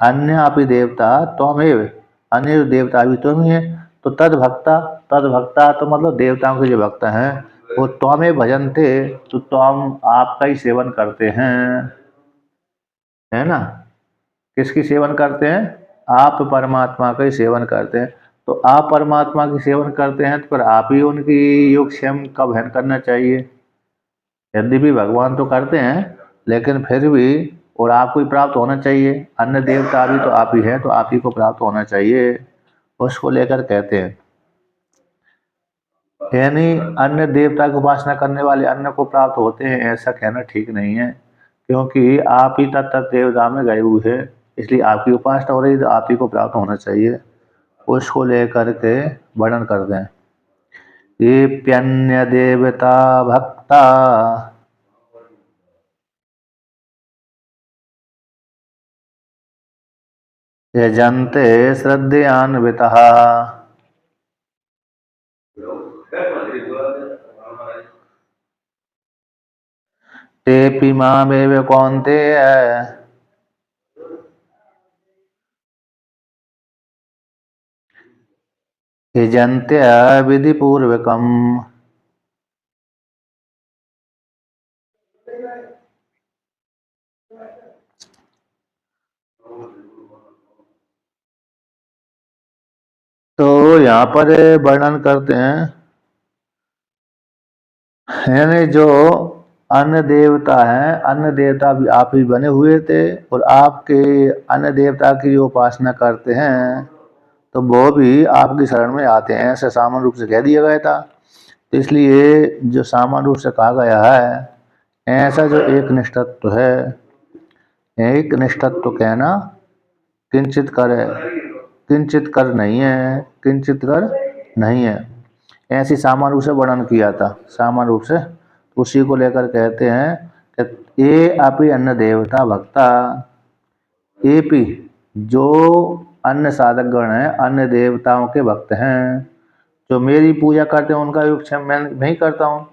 अन्य अपि देवता त्वमेव, अन्य देवता भी तुम ही है। तो तद भक्ता, तद भक्ता तो मतलब देवताओं के जो भक्त हैं वो त्वमेव भजन्ते, तो तुम आपका ही सेवन करते हैं, है ना। किसकी सेवन करते हैं? आप परमात्मा का ही सेवन करते हैं। तो आप परमात्मा की सेवन करते हैं तो फिर आप ही उनकी योगक्षेम का भजन करना चाहिए। यद्यपि भगवान तो करते हैं लेकिन फिर भी, और आपको ही प्राप्त होना चाहिए। अन्य देवता भी तो आप ही है, तो आप ही को प्राप्त होना चाहिए, उसको लेकर कहते हैं। यानी अन्य देवता की उपासना करने वाले अन्य को प्राप्त होते हैं, ऐसा कहना ठीक नहीं है, क्योंकि आप ही तत्त देवता में गए हुए हैं, इसलिए आपकी उपासना हो रही तो आप ही को प्राप्त होना चाहिए, उसको लेकर के वर्णन करते हैं। ये प्यन्य देवता भक्ता यजन्ते श्रद्धयान्वितः तेऽपि मामेव कौन्तेय यजन्त्य विधिपूर्वकम्। तो यहाँ पर वर्णन करते हैं, यानी जो अन्य देवता हैं, अन्य देवता भी आप ही बने हुए थे, और आपके अन्य देवता की जो उपासना करते हैं तो वो भी आपकी शरण में आते हैं, ऐसे सामान्य रूप से कह दिया गया था। तो इसलिए जो सामान्य रूप से कहा गया है, ऐसा जो एक निष्ठत्व है, एक निष्ठत्व कहना किंचित कर है, किंचित कर नहीं है, किंचित कर नहीं है, ऐसी सामान्य रूप से वर्णन किया था। सामान्य रूप से उसी को लेकर कहते हैं कि ये अपि अन्य देवता भक्ता, ये भी जो अन्य साधक गण हैं, अन्य देवताओं के भक्त हैं, जो मेरी पूजा करते हैं उनका योगक्षेम मैं नहीं करता हूँ,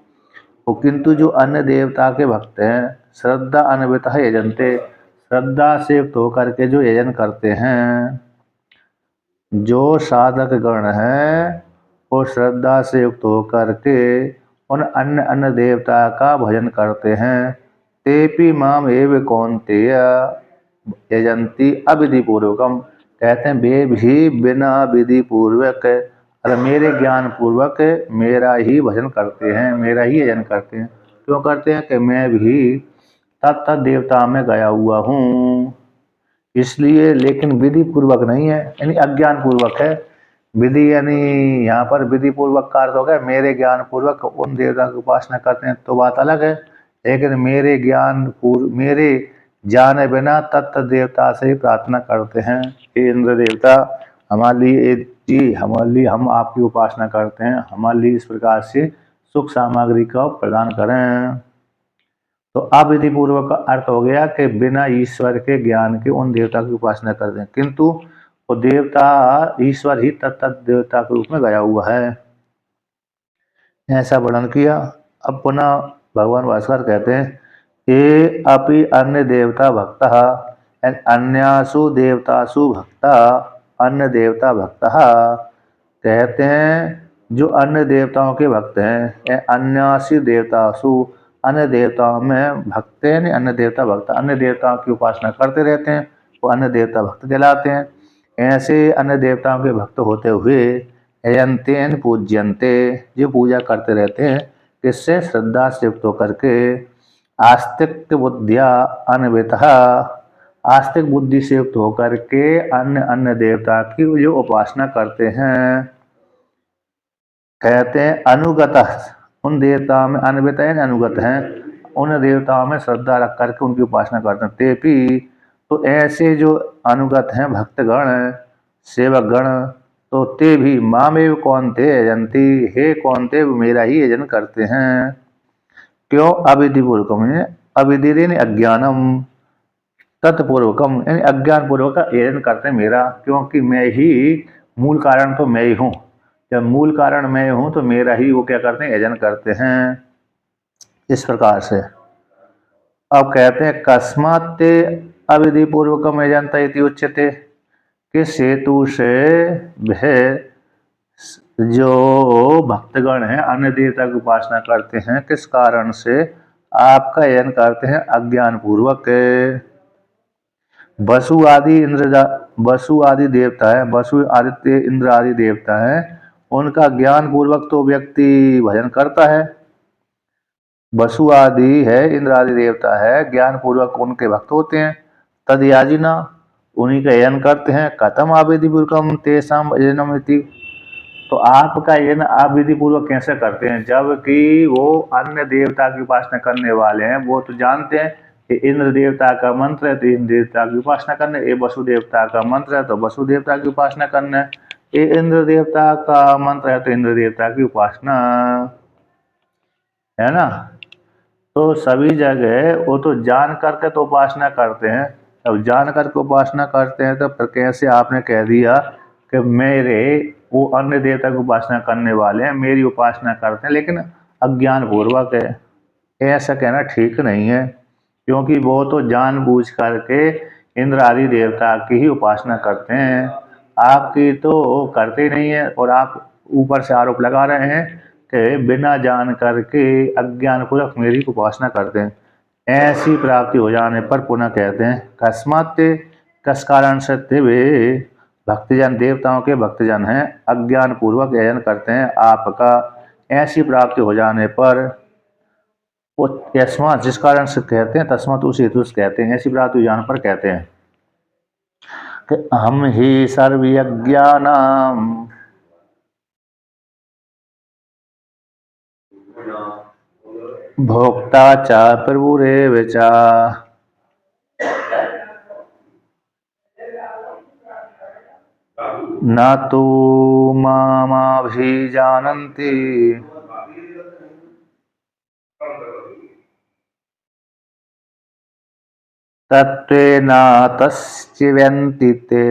वो किंतु जो अन्य देवता के भक्त हैं श्रद्धा अन्वित यजनते, श्रद्धा से युक्त होकर के जो यजन करते हैं, जो साधक गण हैं वो श्रद्धा से युक्त होकर के उन अन्य अन्य देवता का भजन करते हैं। तेपि माम एव कौन्तेय यजंती अविधि पूर्वकम, कहते हैं वे भी बिना विधि पूर्वक, अरे मेरे ज्ञान पूर्वक मेरा ही भजन करते हैं, मेरा ही यजन करते हैं। क्यों करते हैं? कि मैं भी तत्त देवता में गया हुआ हूँ, इसलिए। लेकिन विधि पूर्वक नहीं है, यानी अज्ञान पूर्वक है। विधि यानी यहाँ पर विधि पूर्वक का अर्थ हो गया मेरे ज्ञान पूर्वक उन देवता की उपासना करते हैं तो बात अलग है, लेकिन मेरे ज्ञान पूर्व, मेरे जाने बिना तत्त देवता से ही प्रार्थना करते हैं कि इंद्र देवता हमारे लिए जी, हमारे लिए, हम आपकी उपासना करते हैं, हमारे लिए इस प्रकार से सुख सामग्री का प्रदान करें। तो अविधि पूर्वक का अर्थ हो गया कि बिना ईश्वर के ज्ञान के उन देवता की उपासना करते हैं, किंतु वो देवता ईश्वर ही तत्त देवता के रूप में गया हुआ है, ऐसा वर्णन किया। अब पुनः भगवान भास्कर कहते हैं ये अपि अन्य देवता भक्तः, अन्यासु देवतासु भक्ता, अन्य देवता भक्तः, कहते हैं जो अन्य देवताओं के भक्त हैं, अन्यासु देवतासु, अन्य देवताओं में भक्त हैं, अन्य देवता भक्त, अन्य देवताओं की उपासना करते रहते हैं, वो अन्य देवता भक्त कहलाते हैं। ऐसे अन्य देवताओं के भक्त होते हुए यजन्तेन पूज्यन्ते, जो पूजा करते रहते हैं, किससे? श्रद्धा से युक्त होकर के, आस्तिक बुद्धिया अन्वितः, आस्तिक बुद्धि से युक्त होकर के अन्य अन्य देवता की जो उपासना करते हैं, कहते हैं अनुगत, उन देवताओं में अन्वित है, अनुगत हैं, उन देवताओं में श्रद्धा रख करके उनकी उपासना करते हैं। तेपी, तो ऐसे जो अनुगत हैं, भक्तगण, सेवक गण, तो ते भी मामेव कौन्ते यजन्ति, हे कौन्ते मेरा ही यजन करते हैं। क्यों? अविधि पूर्वकम, अविधि यानी अज्ञानम, तत्पूर्वकम यानी अज्ञान पूर्वक का यजन करते हैं मेरा, क्योंकि मैं ही मूल कारण, तो मैं ही हूँ। जब मूल कारण मैं हूँ तो मेरा ही वो क्या करते हैं? यजन करते हैं, इस प्रकार से। अब कहते हैं कस्मात् अविधि पूर्वकम यजंत इति उच्यते। किस हेतु से वह जो भक्तगण हैं अन्य देवता की उपासना करते हैं, किस कारण से आपका यजन करते हैं? अज्ञान पूर्वक। वसु आदि देवता है, वसु आदित्य इंद्र आदि देवता है, उनका ज्ञान पूर्वक तो व्यक्ति भजन करता है। वसु आदि है, इंद्र आदि देवता है, ज्ञान पूर्वक उनके भक्त होते हैं। तद याजिना, उन्हीं का यजन करते हैं। कथम आविधि पूर्वकम तेषाम यजनम इति, तो आपका यजन आप विधि पूर्वक कैसे करते हैं, जबकि वो अन्य देवता की उपासना करने वाले हैं। वो तो जानते हैं कि इंद्र देवता का मंत्र है तो इंद्र देवता की उपासना करना, ये वसु देवता का मंत्र है तो वसु देवता की उपासना करना, ये इंद्र देवता का मंत्र है तो इंद्र देवता की उपासना, है ना। तो सभी जगह वो तो जान करके तो उपासना करते हैं। अब जान करके उपासना करते हैं तो फिर कैसे आपने कह दिया कि मेरे वो अन्य देवता की उपासना करने वाले हैं, मेरी उपासना करते हैं लेकिन अज्ञान पूर्वक है। ऐसा कहना ठीक नहीं है, क्योंकि वो तो जानबूझ करके इंद्र आदि देवता की ही उपासना करते हैं। आपकी तो करते ही नहीं है और आप ऊपर से आरोप लगा रहे हैं कि बिना जान करके अज्ञान पूर्वक मेरी उपासना करते हैं। ऐसी प्राप्ति हो जाने पर पुनः कहते हैं कस्मात्, किस कारण से वे भक्तजन देवताओं के भक्तजन हैं, अज्ञान पूर्वक यजन करते हैं आपका। ऐसी प्राप्ति हो जाने पर वो तस्मात् जिस कारण से कहते हैं, तस्मात् उस हेतु से कहते हैं, ऐसी प्राप्ति हो जाने पर कहते हैं कि हम ही सर्वयज्ञानाम भोक्ता च प्रभुरेव च। न तो मामभिजानन्ति तत्त्वेन तस्चिवन्ति ते।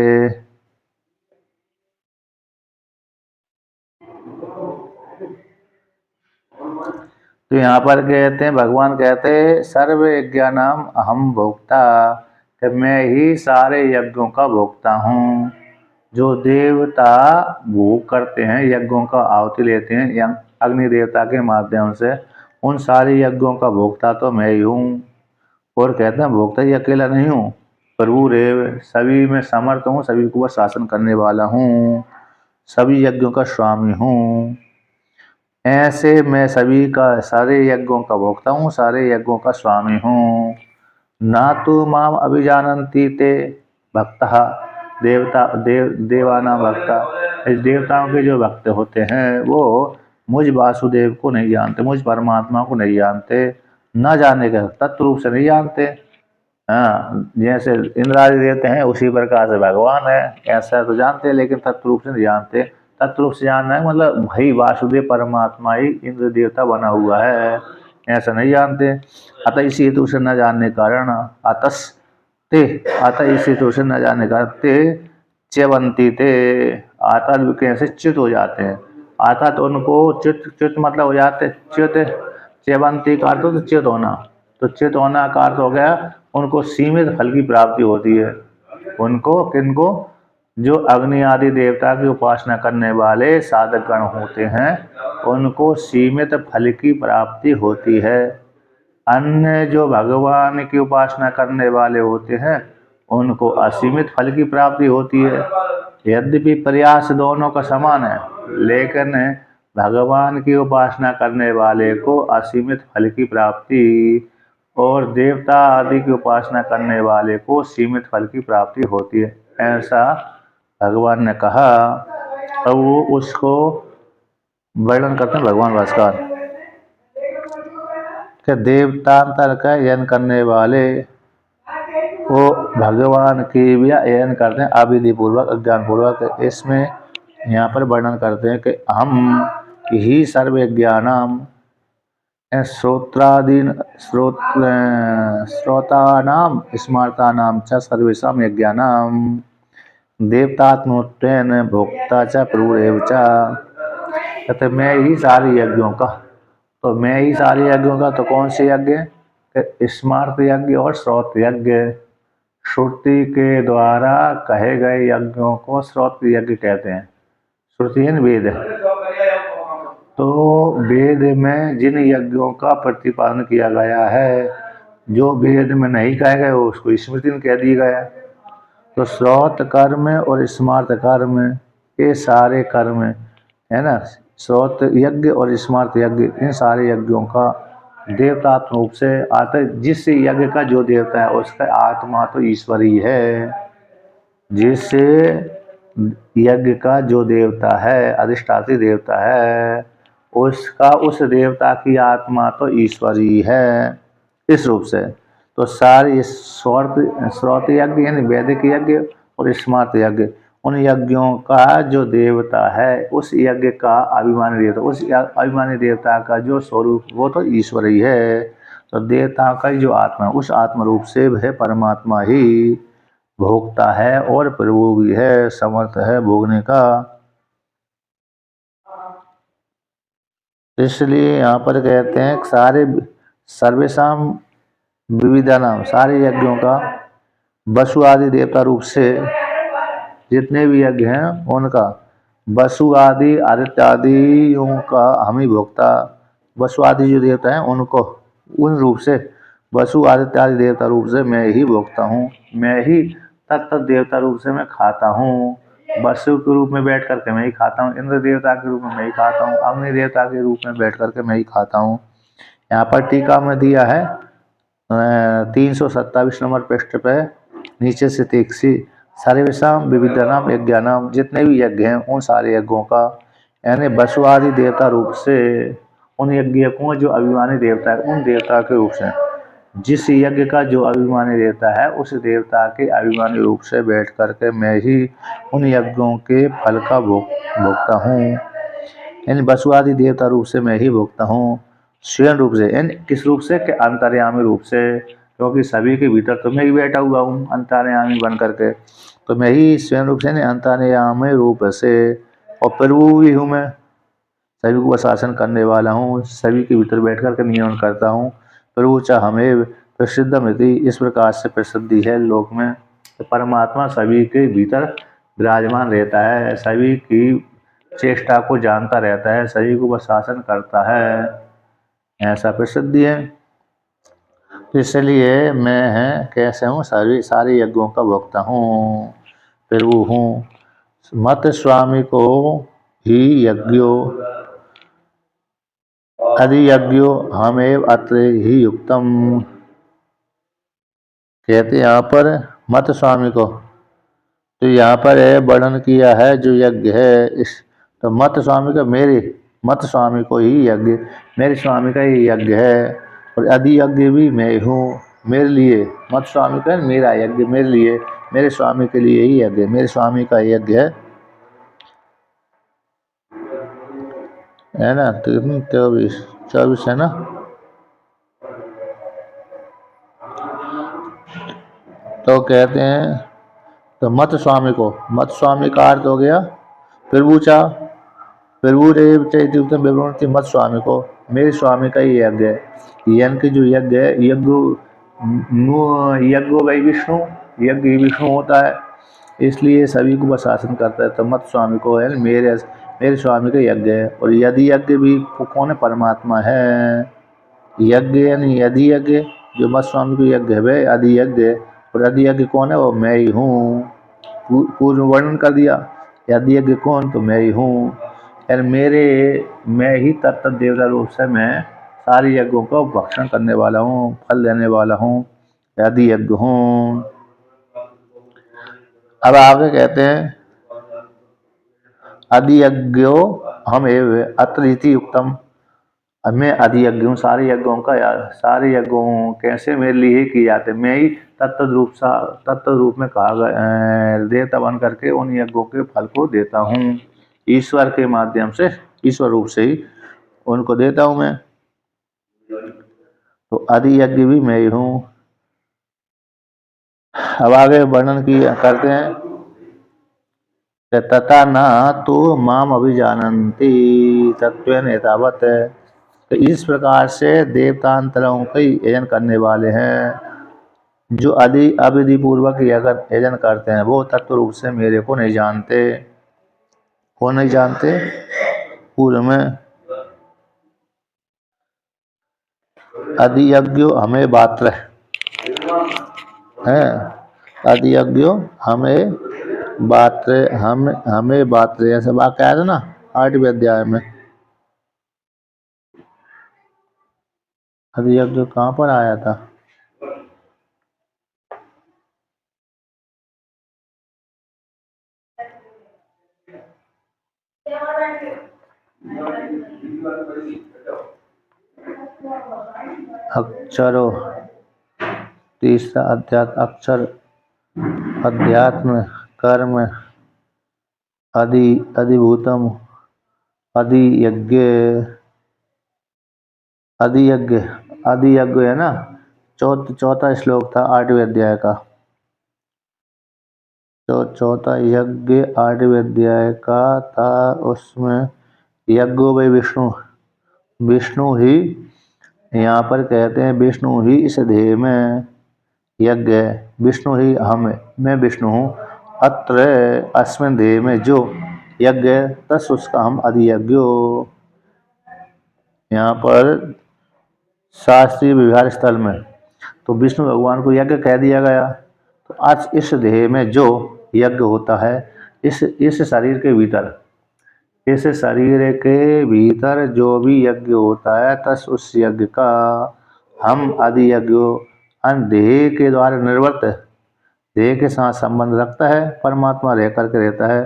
तो यहाँ पर कहते हैं, भगवान कहते हैं सर्व यज्ञानाम अहम भोक्ता, कि मैं ही सारे यज्ञों का भोक्ता हूँ। जो देवता भोग करते हैं, यज्ञों का आहुति लेते हैं या अग्नि देवता के माध्यम से, उन सारे यज्ञों का भोक्ता तो मैं ही हूँ। और कहते हैं भोक्ता ही अकेला नहीं हूँ, प्रभु रेव, सभी में समर्थ हूँ, सभी को शासन करने वाला हूँ, सभी यज्ञों का स्वामी हूँ। ऐसे मैं सभी का सारे यज्ञों का भोक्ता हूँ, सारे यज्ञों का स्वामी हूँ। ना तो माम अभिजानन्ति ते भक्तः, देवानां भक्ता, इस देवताओं के जो भक्त होते हैं वो मुझ वासुदेव को नहीं जानते, मुझ परमात्मा को नहीं जानते। न जानने के तत्व रूप से नहीं जानते। हाँ, जैसे इंद्र आदि देवते हैं उसी प्रकार से भगवान है, ऐसा तो जानते हैं लेकिन तत्व रूप से नहीं जानते। तत्व रूप से जानना है मतलब भाई वासुदेव परमात्मा ही इंद्र देवता बना हुआ है, ऐसा नहीं जानते। अतः इसी हेतु से न जानने कारण अतः इसी हेतु से न जानने कारण ते च्यवंती ते, आता कैसे च्युत हो जाते हैं। आता तो उनको च्युत मतलब हो जाते, च्युत च्यवंती का अर्थ तो च्युत होना, तो च्युत होना का अर्थ हो गया उनको सीमित फल की प्राप्ति होती है। उनको किनको, जो अग्नि आदि देवता की उपासना करने वाले साधक गण होते हैं उनको सीमित फल की प्राप्ति होती है। अन्य जो भगवान की उपासना करने वाले होते हैं उनको असीमित फल की प्राप्ति होती है। यद्यपि प्रयास दोनों का समान है, लेकिन भगवान की उपासना करने वाले को असीमित फल की प्राप्ति और देवता आदि की उपासना करने वाले को सीमित फल की प्राप्ति होती है, ऐसा भगवान ने कहा। अब वो उसको वर्णन करते हैं भगवान भास्कर कि देवतांतर का यजन करने वाले वो भगवान की भी यजन करते हैं अविधि पूर्वक, अज्ञान पूर्वक। इसमें यहाँ पर वर्णन करते हैं कि हम ही सर्वज्ञानाम, श्रोतानाम स्मार्तानाम च सर्वेषां यज्ञानाम देवतात्मत्वेन भोक्ता च प्रभुरेव च। कहते मैं ही सारे यज्ञों का, तो मैं ही सारे यज्ञों का, तो कौन से यज्ञ? स्मार्त यज्ञ और श्रोत यज्ञ। श्रुति के द्वारा कहे गए यज्ञों को श्रोत्र यज्ञ कहते हैं। श्रुति है न वेद है, तो वेद में जिन यज्ञों का प्रतिपादन किया गया है, जो वेद में नहीं कहे गए उसको स्मृति में कह दिया गया। तो श्रोत कर्म और स्मार्त कर्म, ये सारे कर्म है ना, श्रोत यज्ञ और स्मार्त यज्ञ, इन सारे यज्ञों का देवतात्म रूप से आता है। जिस यज्ञ का जो देवता है उसका आत्मा तो ईश्वर ही है। जिस यज्ञ का जो देवता है, अधिष्ठात्री देवता है, उसका उस देवता की आत्मा तो ईश्वर ही है, इस रूप से। तो सारे श्रोत यज्ञ यानी वैदिक यज्ञ और स्मार्त यज्ञ, उन यज्ञों का जो देवता है, उस यज्ञ का अभिमानी देवता, उस अभिमानी देवता का जो स्वरूप वो तो ईश्वर ही है। तो देवता का जो आत्मा, उस आत्मा रूप से वह परमात्मा ही भोगता है और प्रभु भी है, समर्थ है भोगने का। इसलिए यहाँ पर कहते हैं सारे सर्वेशाम विविधा नाम, सारे यज्ञों का वसु आदि देवता रूप से जितने भी यज्ञ हैं उनका वसु आदि आदित्य आदियों का हम ही भोगता। वसु आदि जो देवता हैं उनको उन रूप से वसु आदित्य आदि देवता रूप से मैं ही भोगता हूँ। मैं ही तत्त देवता रूप से मैं खाता हूँ। वसु के रूप में बैठ करके मैं ही खाता हूँ, इंद्र देवता के रूप में मैं ही खाता हूँ, अग्नि देवता के रूप में बैठ करके मैं ही खाता हूँ। यहाँ पर टीका में दिया है 327 नंबर पृष्ठ पे नीचे से तीसरी सर्वेशाम विविधानाम यज्ञानाम, जितने भी यज्ञ हैं उन सारे यज्ञों का यानी वसु आदि देवता रूप से उन यज्ञ को जो अभिमानी देवता है उन देवता के रूप से, जिस यज्ञ का जो अभिमानी देवता है उस देवता के अभिमानी रूप से बैठ करके मैं ही उन यज्ञों के फल का भोगता हूँ। यानी वसु आदि देवता रूप से मैं ही भोगता हूँ, स्वयं रूप से। यानी किस रूप से? कि अंतर्यामी रूप से, क्योंकि सभी के भीतर तो मैं ही बैठा हुआ हूँ अंतर्यामी बन करके। तो मैं ही स्वयं रूप से नहीं, अंतर्यामी रूप से। और प्रभु भी हूँ मैं, सभी को शासन करने वाला हूँ, सभी के भीतर बैठ करके नियमन करता हूँ। प्रभु च हमें प्रसिद्धमिति, इस प्रकार से प्रसिद्धि है लोक में। तो परमात्मा सभी के भीतर विराजमान रहता है, सभी की चेष्टा को जानता रहता है, सभी को वह शासन करता है, ऐसा प्रसिद्धि है। इसलिए मैं कैसे हूँ, सारे यज्ञों का भोक्ता हूँ, प्रभु हूँ। मत स्वामी को ही यज्ञो अधियज्ञो हमेव अत्र ही युक्तम, कहते यहाँ पर मत स्वामी को। तो यहाँ पर है वर्णन किया है जो यज्ञ है इस, तो मत स्वामी का, मेरे मत स्वामी को ही यज्ञ, मेरे स्वामी का ही यज्ञ है। और अधियज्ञ भी मैं हूँ, मेरे लिए। मत स्वामी का मेरा यज्ञ मेरे लिए, मेरे स्वामी के लिए ही यज्ञ, मेरे स्वामी का यज्ञ है ना। 24 है ना। तो कहते हैं तो मत स्वामी को, मत स्वामी का अर्थ हो गया प्रभुचा, प्रभु रेव चैत्युक्तम विवृणति मत स्वामी को, मेरे स्वामी का ही यज्ञ है। यज्ञ की जो यज्ञ है, यज्ञ भाई विष्णु, यज्ञ विष्णु होता है, इसलिए सभी को वह शासन करता है। तो मत स्वामी को है मेरे स्वामी का यज्ञ है। और यदि यज्ञ भी कौन है? परमात्मा है। यज्ञ यानी यदि यज्ञ जो मत स्वामी को यज्ञ है वह आदि यज्ञ, और आदि यज्ञ कौन है? वो मैं ही हूँ। पूर्व वर्णन कर दिया यदि यज्ञ कौन, तो मैं ही हूँ। यानी मैं ही तत्त देवता रूप से मैं सारे यज्ञों का भक्षण करने वाला हूँ, फल देने वाला हूँ, यदि यज्ञ हूँ। अब आगे कहते हैं अधियज्ञो हम एव अत्र इति युक्तम, मैं अधियज्ञ हूँ। सारे यज्ञों का, सारे यज्ञों कैसे मेरे लिए ही किए जाते, मैं ही तत्त रूप में कहा गया देवता बन करके उन यज्ञों के फल को देता हूँ, ईश्वर के माध्यम से, ईश्वर रूप से ही उनको देता हूँ मैं। तो अधियज्ञ भी मैं ही हूँ। अब आगे वर्णन करते हैं तथा न तो माम अभिजानन्ति तत्वेन एतावत्, तो इस प्रकार से देवतांतरों का यजन करने वाले हैं। जो अविधि पूर्वक यजन करते हैं वो तत्व रूप से मेरे को नहीं जानते। वो नहीं जानते। पूर्व में अधियज्ञो हमें बात्र है, अधियज्ञो हमें बात्र, हमें बात्र, ऐसा वाक्य आया था ना 8वें अध्याय में। अधियज्ञ कहाँ पर आया था? अक्षरो, तीसरा अध्यात्म, अक्षर अध्यात्म कर्म अधिभूतम अधियज्ञ, अधियज्ञ अधियज्ञ है ना। चौथा श्लोक था 8वें अध्याय का। तो चौथा यज्ञ 8वें अध्याय का था। उसमें यज्ञो भाई विष्णु, विष्णु ही यहाँ पर कहते हैं, विष्णु ही इस देह में यज्ञ है। विष्णु ही हम, मैं विष्णु हूँ। अत्र अस्मिन् देह में जो यज्ञ है तस् उसका हम अधियज्ञो। यहाँ पर शास्त्रीय व्यवहार स्थल में तो विष्णु भगवान को यज्ञ कह दिया गया। तो आज इस देह में जो यज्ञ होता है, इस शरीर के भीतर, इस शरीर के भीतर जो भी यज्ञ होता है तस उस यज्ञ का हम अधियज्ञो, देह के द्वारा निर्वर्त, देह के साथ संबंध रखता है, परमात्मा रह करके रहता है।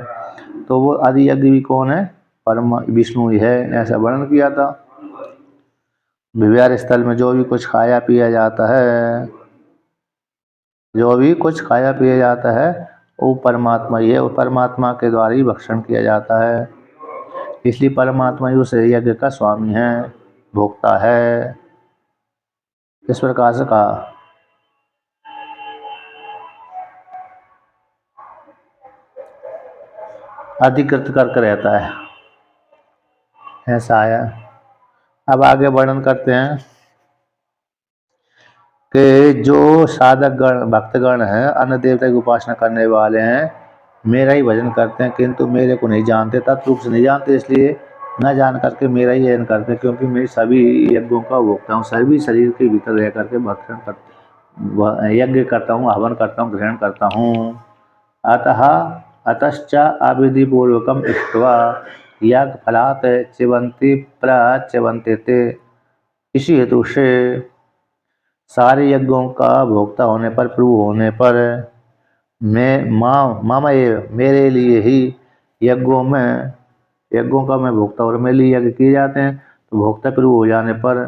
तो वो अधियज्ञ भी कौन है? परमा विष्णु ही है, ऐसा वर्णन किया था। विहार स्थल में जो भी कुछ खाया पिया जाता है, जो भी कुछ खाया पिया जाता है वो परमात्मा ही है, वो परमात्मा के द्वारा ही भक्षण किया जाता है। इसलिए परमात्मा ही उस यज्ञ का स्वामी है, भोक्ता है। इस प्रकार से कहा। अधिकृत करके रहता है, ऐसा आया। अब आगे वर्णन करते हैं कि जो साधक गण भक्तगण हैं, अन्य देवता की उपासना करने वाले हैं, मेरा ही भजन करते हैं किंतु मेरे को नहीं जानते, तत्व रूप से नहीं जानते। इसलिए न जान करके मेरा ही यजन करते हैं, क्योंकि मैं सभी यज्ञों का भोगता हूँ, सभी शरीर के भीतर रह करके भक्षण करते, यज्ञ करता हूँ, हवन करता हूँ, ग्रहण करता हूँ। अतः अतश्च अविधि पूर्वकम इष्ट्वा यज्ञ फलात् चिवंती प्रचिवंते ते। इसी हेतु से सारे यज्ञों का भोक्ता होने पर, प्रभु होने पर, मैं मामा ये मेरे लिए ही यज्ञों का मैं भोक्ता और मेरे लिए यज्ञ किए जाते हैं। तो भोक्ता प्रभु हो जाने पर,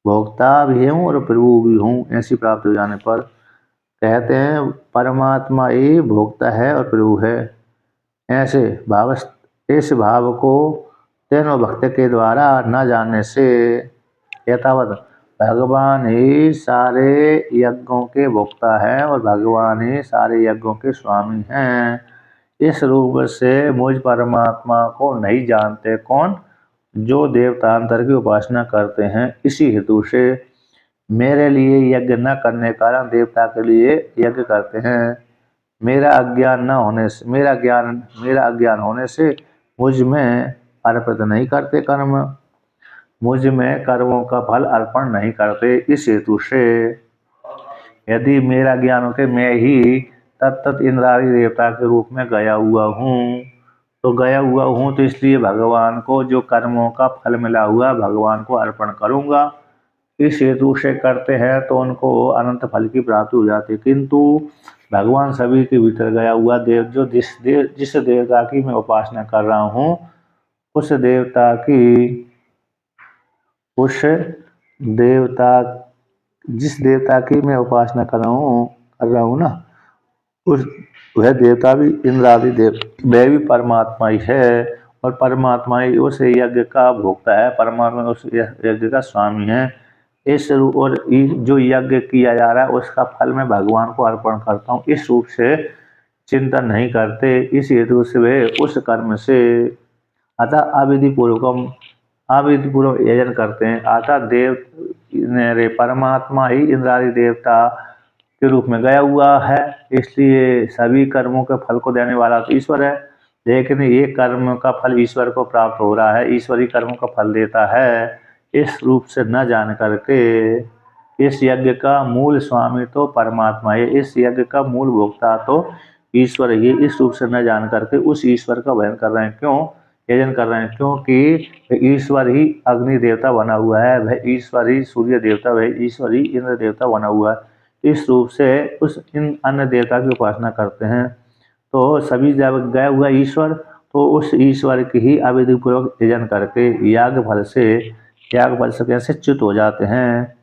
भोक्ता भी हूँ और प्रभु भी हूँ, ऐसी प्राप्त हो जाने पर कहते हैं परमात्मा ही भोक्ता है और प्रभु है। ऐसे भाव, इस भाव को तीनों भक्त के द्वारा न जानने से यथावत भगवान ही सारे यज्ञों के भोक्ता है और भगवान ही सारे यज्ञों के स्वामी हैं। इस रूप से मुझ परमात्मा को नहीं जानते कौन? जो देवतांतर की उपासना करते हैं। इसी हेतु से मेरे लिए यज्ञ न करने कारण देवता के लिए यज्ञ करते हैं। मेरा अज्ञान न होने से, मेरा अज्ञान होने से मुझ में अर्पित नहीं करते कर्म, मुझ में कर्मों का फल अर्पण नहीं करते। इस हेतु से यदि मेरा ज्ञान हो कि मैं ही तत्त इंद्रादि देवता के रूप में गया हुआ हूँ, तो इसलिए भगवान को जो कर्मों का फल मिला हुआ भगवान को अर्पण करूँगा। इस हेतु से करते हैं तो उनको अनंत फल की प्राप्ति हो जाती है। किंतु भगवान सभी के भीतर गया हुआ देव, जो जिस देवता की मैं उपासना कर रहा हूँ, उस देवता जिस देवता की मैं उपासना कर रहा हूँ ना, उस वह देवता भी इंद्रादि देव, वह भी परमात्मा ही है और परमात्मा ही उस यज्ञ का भोक्ता है, परमात्मा उस यज्ञ का स्वामी है। इस रूप और जो यज्ञ किया जा रहा है उसका फल मैं भगवान को अर्पण करता हूँ, इस रूप से चिंतन नहीं करते। इस हेतु से वे उस कर्म से अतः अविधि पूर्वक यजन करते हैं। अतः देव रे परमात्मा ही इंद्रादि देवता के रूप में गया हुआ है, इसलिए सभी कर्मों के फल को देने वाला तो ईश्वर है, लेकिन ये कर्म का फल ईश्वर को प्राप्त हो रहा है, ईश्वरी कर्मों का फल देता है, इस रूप से न जान करके इस यज्ञ का मूल स्वामी तो परमात्मा है, इस यज्ञ का मूल भोक्ता तो ईश्वर ही, इस रूप से न जान करके उस ईश्वर का भजन कर रहे हैं। क्यों यजन कर रहे हैं? क्योंकि ईश्वर ही अग्नि देवता बना हुआ है, वह ईश्वर ही सूर्य देवता, वह ईश्वर ही इंद्र देवता बना हुआ है, इस रूप से उस इन अन्य देवता की उपासना करते हैं। तो सभी जब गए हुआ ईश्वर, तो उस ईश्वर की ही अविधि पूर्वक यजन करके याग फल से कैसे च्युत हो जाते हैं।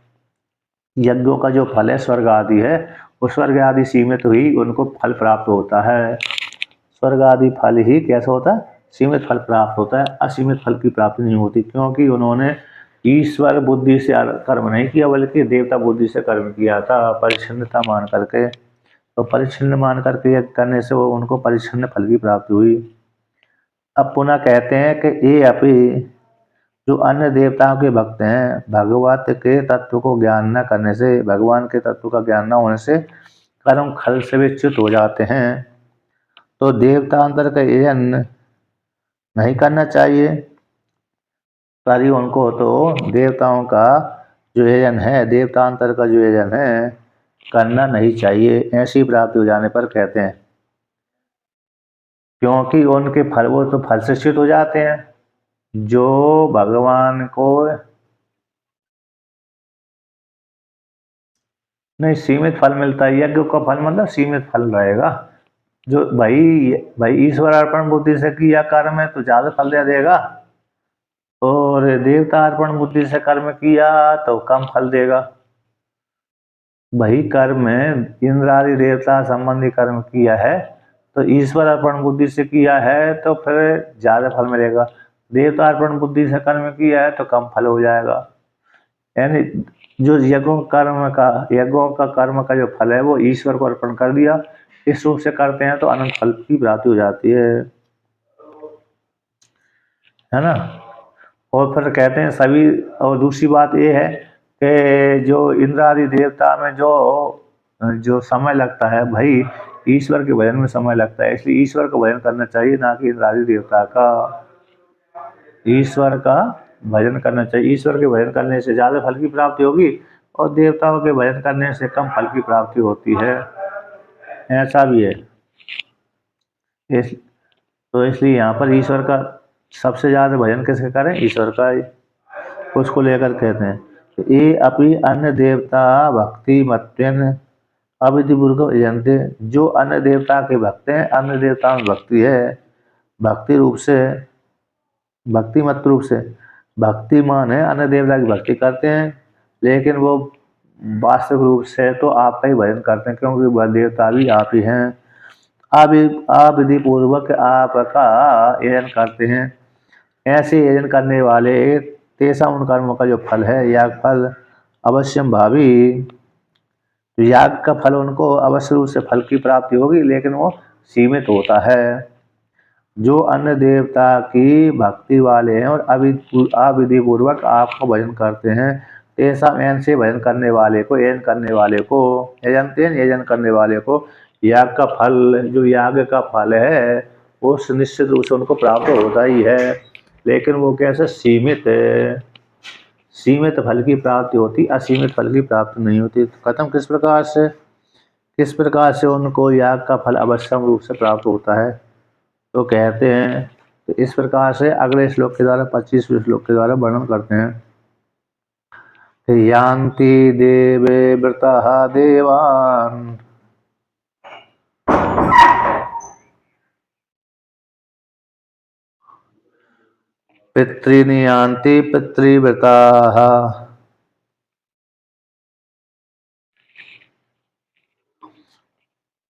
यज्ञों का जो फल है स्वर्ग आदि है, वो स्वर्ग आदि सीमित हुई उनको फल प्राप्त होता है। स्वर्ग आदि फल ही कैसा होता है? सीमित फल प्राप्त होता है, असीमित फल की प्राप्ति नहीं होती, क्योंकि उन्होंने ईश्वर बुद्धि से कर्म नहीं किया, बल्कि देवता बुद्धि से कर्म किया था, परिच्छिन्नता मान करके। तो परिच्छिन्न मान करके यज्ञ करने से वो उनको परिच्छिन्न फल की प्राप्ति हुई। अब पुनः कहते हैं कि ये अपि जो अन्य देवताओं के भक्त हैं, भगवत के तत्व को ज्ञान न करने से, भगवान के तत्व का ज्ञान न होने से कर्म फल से विच्युत हो जाते हैं। तो देवतांतर का यजन नहीं करना चाहिए, सारी उनको तो देवताओं का जो यजन है, देवतांतर का जो यजन है करना नहीं चाहिए, ऐसी प्राप्ति हो जाने पर कहते हैं, क्योंकि उनके फल वो तो फल से च्युत हो जाते हैं। जो भगवान को नहीं सीमित फल मिलता है, यज्ञ का फल मतलब सीमित फल रहेगा। जो भाई भाई ईश्वर अर्पण बुद्धि से किया कर्म है तो ज्यादा फल दे देगा, और देवता अर्पण बुद्धि से कर्म किया तो कम फल देगा। वही कर्म में इंद्र आदि देवता संबंधी कर्म किया है तो ईश्वर अर्पण बुद्धि से किया है तो फिर ज्यादा फल मिलेगा, देवता अर्पण बुद्धि से कर्म किया है तो कम फल हो जाएगा। यानी जो यज्ञों का कर्म का जो फल है वो ईश्वर को अर्पण कर दिया, इस रूप से करते हैं तो अनंत फल की प्राप्ति हो जाती है ना। और फिर कहते हैं सभी, और दूसरी बात ये है कि जो इंद्र आदि देवता में जो जो समय लगता है, भाई ईश्वर के भजन में समय लगता है, इसलिए ईश्वर का भजन करना चाहिए, ना कि इंद्र आदि देवता का। ईश्वर का भजन करना चाहिए, ईश्वर के भजन करने से ज़्यादा फल की प्राप्ति होगी, और देवताओं के भजन करने से कम फल की प्राप्ति होती है, ऐसा भी है। इस तो इसलिए यहाँ पर ईश्वर का सबसे ज़्यादा भजन किसका करें? ईश्वर का ही। उसको लेकर कहते हैं कि ये अपि अन्य देवता भक्ति मत्वेन अविधि पूर्वक यजन्ते, जो अन्य देवता के भक्त हैं, अन्य देवता में भक्ति है, भक्ति रूप से, भक्ति मत रूप से, भक्तिमान है, अन्य देवता की भक्ति करते हैं, लेकिन वो वास्तविक रूप से तो आपका ही भजन करते हैं, क्योंकि वह देवता भी आप ही हैं। अविधि पूर्वक आपका यजन करते हैं। ऐसे यजन करने वाले तेसा उन कर्मों का जो फल है याग फल अवश्यम भावी, याग का फल उनको अवश्य रूप से फल की प्राप्ति होगी, लेकिन वो सीमित होता है। जो अन्य देवता की भक्ति वाले हैं और अविधि पूर्वक आपका भजन करते हैं, ऐसा ऐसे भजन करने वाले को, यजन करने वाले को याग का फल, जो याग का फल है वो सुनिश्चित रूप से उनको प्राप्त होता ही है, लेकिन वो कैसे सीमित है, सीमित फल की प्राप्ति होती, असीमित फल की प्राप्ति नहीं होती। खत्म। किस प्रकार से उनको याग का फल अवश्यम रूप से प्राप्त होता है, तो कहते हैं तो इस प्रकार से अगले श्लोक के द्वारा 25वें श्लोक के द्वारा वर्णन करते हैं कि यान्ति देवे व्रतः देवान् पितॄन् यान्ति पितृव्रताः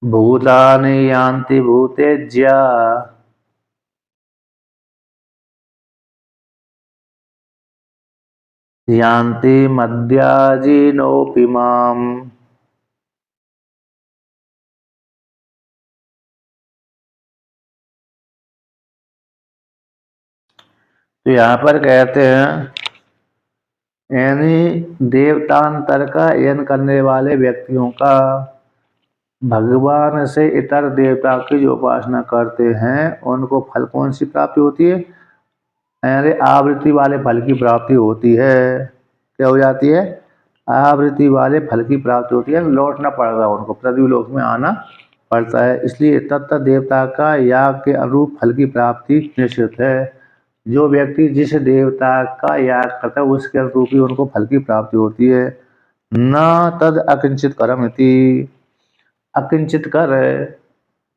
भूतानि यान्ति भूतेज्या यान्ति मद्याजिनोऽपि माम्। तो यहाँ पर कहते हैं यानी देवतांतर का यजन करने वाले व्यक्तियों का भगवान से इतर देवता की जो उपासना करते हैं उनको फल कौन सी प्राप्ति होती है? अरे आवृत्ति वाले फल की प्राप्ति होती है। क्या हो जाती है? आवृत्ति वाले फल की प्राप्ति होती है, लौटना पड़ता है उनको, पृथ्वी लोक में आना पड़ता है। इसलिए तत्त देवता का याग के अनुरूप फल की प्राप्ति निश्चित है। जो व्यक्ति जिस देवता का याग करता है उसके अनुरूप ही उनको फल की प्राप्ति होती है। न तद अकिंचित कर्म इति, अकिंचित कर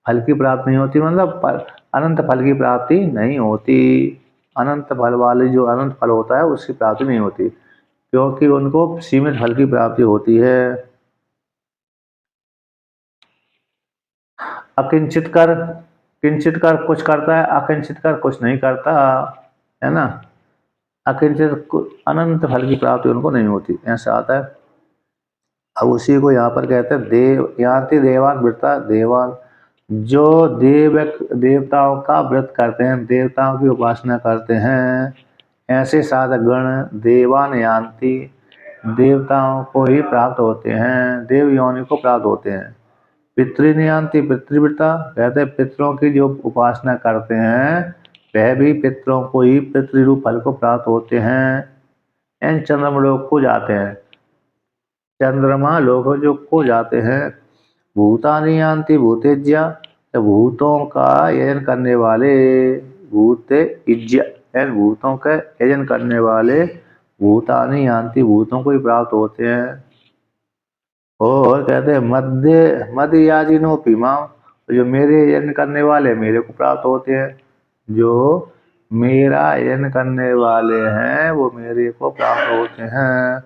फल की प्राप्ति नहीं होती, मतलब अनंत फल की प्राप्ति नहीं होती। अनंत फल वाले जो अनंत फल होता है उसकी प्राप्ति नहीं होती, क्योंकि उनको सीमित फल की प्राप्ति होती है। अकिंचित कर, किंचित कर कुछ करता है, अकिंचित कर कुछ नहीं करता, है ना। अकिंचित अनंत फल की प्राप्ति उनको नहीं होती, ऐसा आता है। अब उसी को यहाँ पर कहते हैं देव यान्ति देवान व्रता, देवान जो देवताओं का व्रत करते हैं, देवताओं की उपासना करते हैं, ऐसे साधक गण देवान यान्ति, देवताओं को ही प्राप्त होते हैं, देव योनि को प्राप्त होते हैं। पितृनियांति पितृव्रता, कहते हैं पितरों की जो उपासना करते हैं वह भी पितरों को ही पितृरूप फल को प्राप्त होते हैं। एन चंद्रमा लोक को जाते हैं, चंद्रमा लोक जो को जाते हैं। भूतानि यान्ति भूतेज्या, भूतों का यजन करने वाले, भूते इज्य एन भूतों का यजन करने वाले, भूतानि यान्ति भूतों को ही प्राप्त होते हैं। और कहते हैं मध्य मध्य याजिनो पीमा, जो मेरे यजन करने वाले मेरे को प्राप्त होते हैं। जो मेरा यजन करने वाले हैं वो मेरे को प्राप्त होते हैं।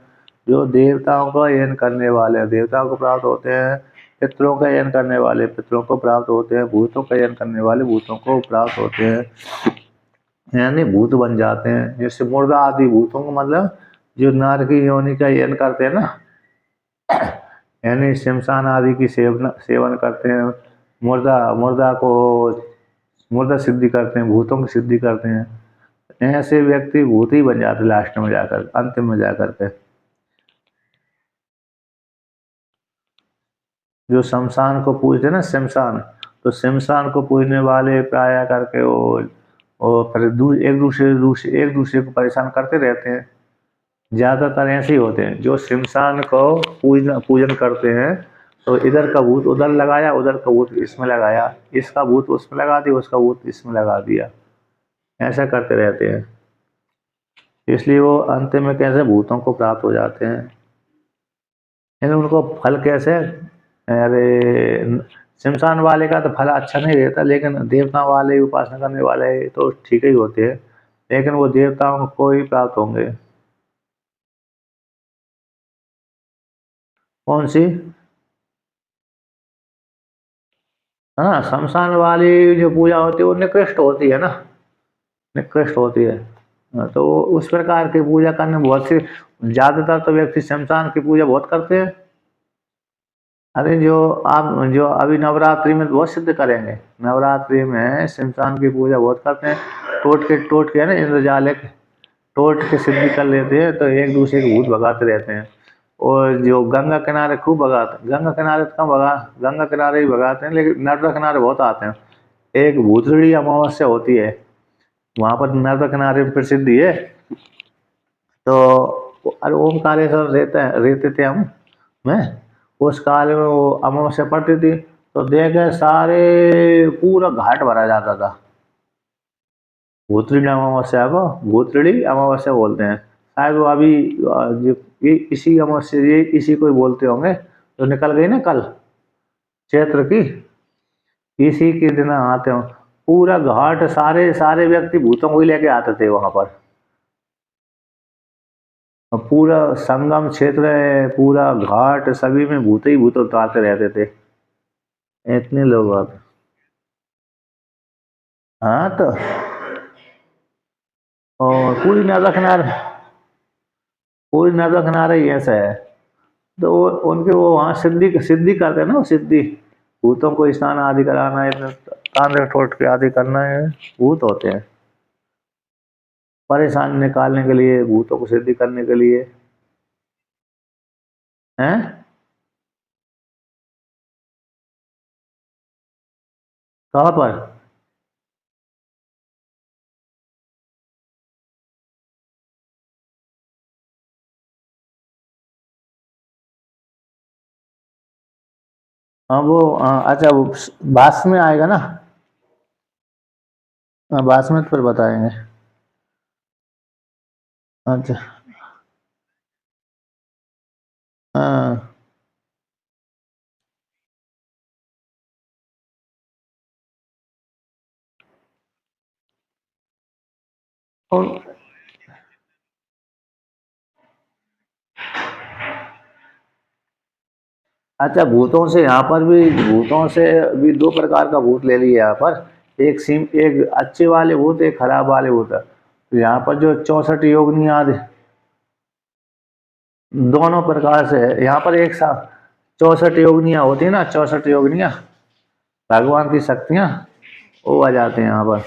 जो देवताओं का यजन करने वाले देवताओं को प्राप्त होते हैं, पितरों का यजन करने वाले पितरों को प्राप्त होते हैं, भूतों का यजन करने वाले भूतों को प्राप्त होते हैं, यानी भूत बन जाते हैं। जैसे मुर्दा आदि भूतों को, मतलब जो नर की योनि का यजन करते हैं ना, यानी शमशान आदि की सेवन करते हैं, मुर्दा मुर्दा को मुर्दा सिद्धि करते हैं, भूतों की सिद्धि करते हैं, ऐसे व्यक्ति भूत ही बन जाते लास्ट में जाकर, अंतिम में जाकर के। जो शमशान को पूजते ना, शमशान, तो शमशान को पूजने वाले प्राय करके वो फिर एक दूसरे को परेशान करते रहते हैं। ज्यादातर ऐसे ही होते हैं जो शमशान को पूजन करते हैं, तो इधर का भूत उधर लगाया, उधर का भूत इसमें लगाया, इसका भूत उसमें लगा दिया, उसका भूत इसमें लगा दिया, ऐसा करते रहते हैं। इसलिए वो अंत में कैसे भूतों को प्राप्त हो जाते हैं। यानी उनको फल कैसे, अरे शमशान वाले का तो फल अच्छा नहीं रहता, लेकिन देवता वाले उपासना करने वाले तो ठीक ही होते हैं, लेकिन वो देवताओं को ही प्राप्त होंगे। कौन सी? हाँ, शमशान वाली जो पूजा होती है वो निकृष्ट होती है ना, निकृष्ट होती है। हाँ, तो उस प्रकार की पूजा करने में बहुत सी, ज्यादातर तो व्यक्ति शमशान की पूजा बहुत करते हैं। अरे जो आप जो अभी नवरात्रि में बहुत सिद्ध करेंगे, नवरात्रि में शमशान की पूजा बहुत करते हैं। टोट के है ना, इंद्रजालिक टोट के सिद्धि कर लेते हैं, तो एक दूसरे के भूत भगाते रहते हैं। और जो गंगा किनारे खूब भगाते, गंगा किनारे तो कम भगा, गंगा किनारे ही भगाते हैं, लेकिन नर्मदा किनारे बहुत आते हैं। एक भूतड़ी अमावस्या होती है, वहां पर नर्मदा किनारे प्रसिद्धि है। तो अरे ओमकारेश्वर रहते थे हम, मैं उस काल में वो अमावस्या पड़ती थी, तो देखे सारे पूरा घाट भरा जाता था। भूतड़ी अमावस्या को भूतड़ी अमावस्या बोलते हैं, शायद वो अभी ये इसी अमावस्या, ये इसी को ही बोलते होंगे, तो निकल गई ना कल चैत्र की, इसी के दिन आते हो। पूरा घाट सारे सारे व्यक्ति भूतों को ही लेके आते थे वहां पर, और पूरा संगम क्षेत्र है, पूरा घाट सभी में भूत ही भूत उतारते रहते थे, इतने लोग आते। हाँ तो, और पूरी नर्मदा किनारे ही ऐसा है। तो उनके वो वहाँ सिद्धि सिद्धि करते हैं ना, वो सिद्धि, भूतों को स्नान आदि कराना है, तांत्रिक टोटके आदि करना है, भूत होते हैं परेशानी निकालने के लिए, भूतों को सिद्धि करने के लिए, हैं। कहाँ पर? हाँ वो अच्छा वो बास में आएगा ना? हाँ बासमत पर बताएंगे। अच्छा। हाँ। और अच्छा भूतों से यहाँ पर भी, भूतों से भी दो प्रकार का भूत ले लिए यहाँ पर। एक अच्छे वाले भूत, एक खराब वाले भूत। तो यहाँ पर जो 64 योगिनी आदि दोनों प्रकार से है यहाँ पर। एक साथ 64 योगिनियाँ होती है ना, 64 योगिनियाँ भगवान की शक्तियाँ, वो आ जाते हैं यहाँ पर।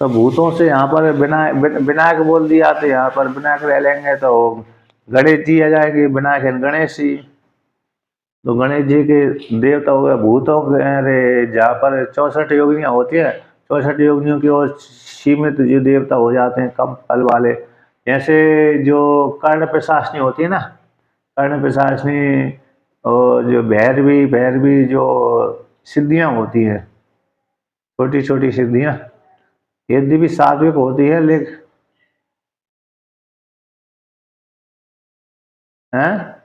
तो भूतों से यहाँ पर विनायक बोल दिया, तो यहाँ पर विनायक रह लेंगे तो गणेश जी आ जाएंगे, विनायक है गणेश जी। तो गणेश जी के देवता हो गए भूतों के। अरे जहाँ पर 64 योगिनियाँ होती है, 64 योगिनियों की ओर सीमित जो देवता हो जाते हैं कम फल वाले। जैसे जो कर्ण प्रशासनी होती है ना, कर्ण प्रशासनी, और जो भैरवी भैरवी जो सिद्धियाँ होती हैं, छोटी छोटी सिद्धियाँ, यदि भी सात्विक होती है लेकिन हैं।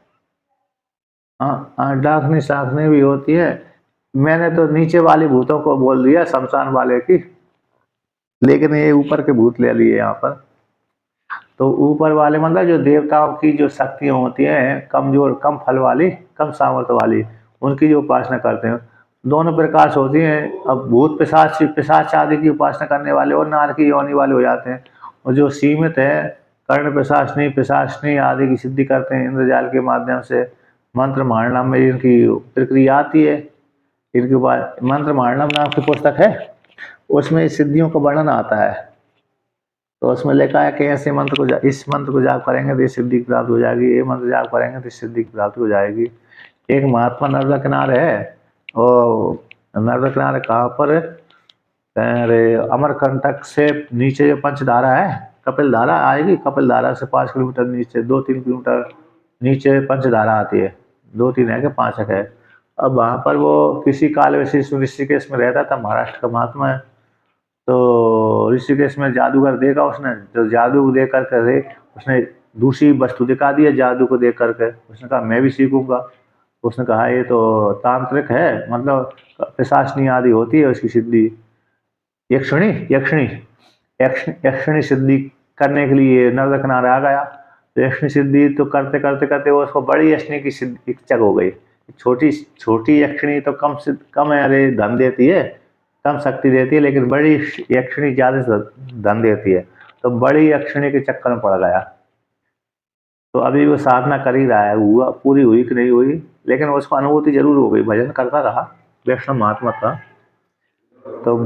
हाँ हाँ, डाकनी शाकनी भी होती है। मैंने तो नीचे वाली भूतों को बोल दिया, शमशान वाले की, लेकिन ये ऊपर के भूत ले लिए यहाँ पर। तो ऊपर वाले मतलब जो देवताओं की जो शक्तियाँ होती हैं कमजोर, कम फल वाली, कम सामर्थ्य वाली, उनकी जो उपासना करते हैं, दोनों प्रकार से होती हैं। अब भूत पिशाच पिशाच आदि की उपासना करने वाले और नार की योनि वाले हो जाते हैं। और जो सीमित है, कर्ण पिशाचनी पिशाचनी आदि की सिद्धि करते हैं इंद्रजाल के माध्यम से। मंत्र मारणा में इनकी प्रक्रिया आती है। इनके बाद मंत्र मारणा नाम की पुस्तक है, उसमें इस सिद्धियों का वर्णन आता है। तो उसमें लिखा है कि ऐसे मंत्र को इस मंत्र को जाप करेंगे तो सिद्धि की प्राप्त हो जाएगी, ये मंत्र जाप करेंगे तो सिद्धि की प्राप्ति हो जाएगी। एक महात्मा नर्मदा किनारे है, और नर्मदा किनारे कहाँ पर है? अरे अमरकंटक से नीचे जो पंचधारा है, कपिल धारा आएगी, कपिल धारा से 5 किलोमीटर नीचे, 2-3 किलोमीटर नीचे पंचधारा आती है। 2-3 है कि 5 है। अब वहाँ पर वो किसी काल विशेष ऋषिकेश में रहता था, महाराष्ट्र का महात्मा है। तो ऋषिकेश में जादूगर देखा उसने, तो जादू को देख करके उसने दूसरी वस्तु दिखा दी है जादू को देख करके। उसने कहा मैं भी सीखूंगा। उसने कहा ये तो तांत्रिक है, मतलब पिशाचनी आदि होती है उसकी सिद्धि। यक्षिणी यक्षिणी यक्षिणी सिद्धि करने के लिए नर्मदा किनारे आ गया। तो यक्षिणी सिद्धि तो करते करते करते वो उसको बड़ी यक्षिणी की सिद्धि इच्छा हो गई। छोटी छोटी यक्षिणी तो कम है, अरे धन देती है, कम शक्ति देती है, लेकिन बड़ी यक्षिणी ज्यादा धन देती है। तो बड़ी यक्षिणी के चक्कर में पड़ गया। तो अभी वो साधना कर ही रहा है, हुआ पूरी हुई कि नहीं हुई, लेकिन उसको अनुभूति जरूर हो गई। भजन करता रहा, वैष्णव महात्मा था। तो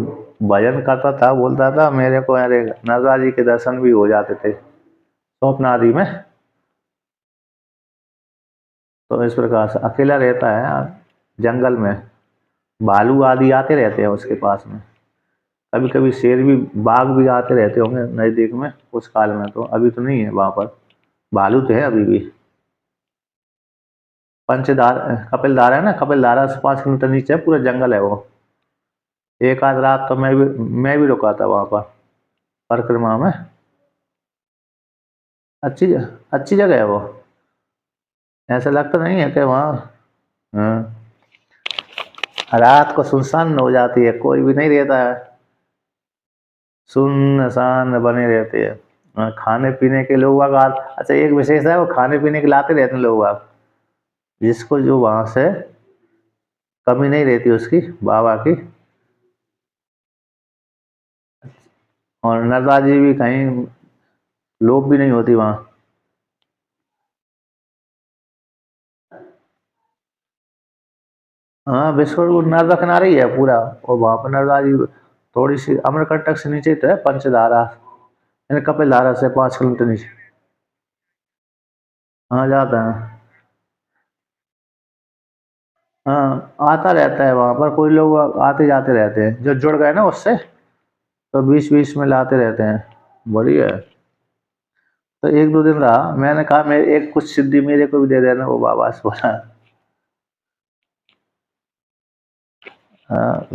भजन करता था, बोलता था मेरे को अरे नरदा जी के दर्शन भी हो जाते थे स्वप्न आदि में। तो इस प्रकार से अकेला रहता है जंगल में, भालू आदि आते रहते हैं उसके पास में। कभी कभी शेर भी, बाघ भी आते रहते होंगे नजदीक में उस काल में, तो अभी तो नहीं है वहां पर। भालू तो है अभी भी। पंचधार कपिल धारा है ना, कपिल धारा से 5 किलोमीटर नीचे है, पूरा जंगल है वो। एक आध रात तो मैं भी रुका था वहां पर परिक्रमा में। अच्छी अच्छी जगह है वो। ऐसा लगता नहीं है कि वहाँ। हाँ, रात को सुनसान हो जाती है, कोई भी नहीं रहता है, सुनसान बने रहते हैं। खाने पीने के लोग अच्छा एक विशेषता है, वो खाने पीने के लाते रहते हैं लोग, जिसको जो वहां से कमी नहीं रहती उसकी, बाबा की। और नरदा जी भी कहीं लोग भी नहीं होती वहां। हाँ बिस्कुट नर्मदा किनारे ही है पूरा। और वहां पर नर्मदा जी थोड़ी सी अमरकंटक से नीचे तो है पंचधारा, यानी कपिल धारा से 5 किलोमीटर नीचे। हाँ जाता है। हाँ, आता रहता है वहाँ पर, कोई लोग आते जाते रहते हैं जो जुड़ गए ना उससे, तो बीच बीच में लाते रहते हैं। बढ़िया है। तो एक दो दिन रहा, मैंने कहा मैं एक कुछ सिद्धि मेरे को भी दे देना, वो बाबा से बोला। हाँ,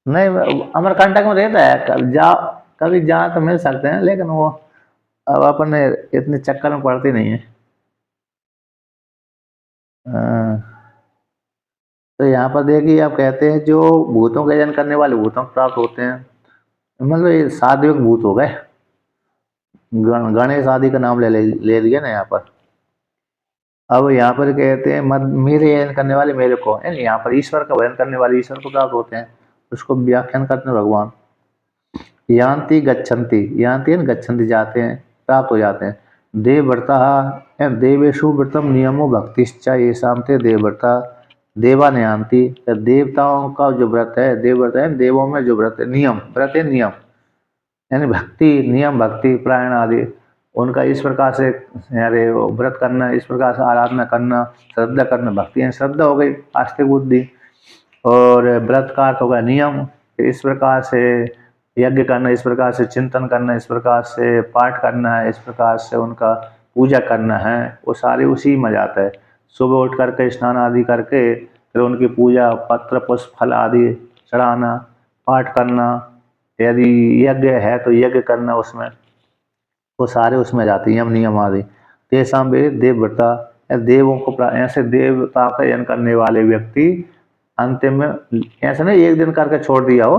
नहीं अमरकंटक में रहता है, कभी जा, कभी जा तो मिल सकते हैं, लेकिन वो अब अपन इतने चक्कर में पड़ती नहीं है। हाँ, तो यहाँ पर देखिए, आप कहते हैं जो भूतों का जन करने वाले भूतों को प्राप्त होते हैं, मतलब ये सात्विक भूत हो गए। गणेश आदि का नाम ले लिया ना यहाँ पर। अब यहाँ पर कहते हैं मद मेरे यजन करने वाले मेरे को, है ना, यहाँ पर ईश्वर का भजन करने वाले ईश्वर को प्राप्त होते हैं। उसको व्याख्यान करते हैं भगवान। यान्ति गच्छन्ति, यान्ति है ना, गच्छन्ति जाते हैं, प्राप्त हो जाते हैं। देवव्रता देवेशु व्रतम नियमो भक्तिश्च येषां ते देवव्रता देवा नयान्ति। देवताओं का जो व्रत है, देवव्रत है, देवों में जो व्रत है, नियम व्रत है, नियम यानी भक्ति, नियम भक्ति प्राण आदि, उनका इस प्रकार से अरे वो व्रत करना, इस प्रकार से आराधना करना, श्रद्धा करना। भक्ति यानी श्रद्धा हो गई, आस्तिक बुद्धि। और व्रत का अर्थ होगा नियम, इस प्रकार से यज्ञ करना, इस प्रकार से चिंतन करना, इस प्रकार से पाठ करना है, इस प्रकार से उनका पूजा करना है, वो सारे उसी में जाता है। सुबह उठ करके स्नान आदि करके फिर उनकी पूजा, पत्र पुष्प फल आदि चढ़ाना, पाठ करना, यदि यज्ञ है तो यज्ञ करना उसमें, वो सारे उसमें जाते हैं, यम नियम आदि। तेषां वे देवव्रता, देवों को ऐसे देवता का यजन करने वाले व्यक्ति अंतिम में, ऐसा नहीं एक दिन करके छोड़ दिया हो,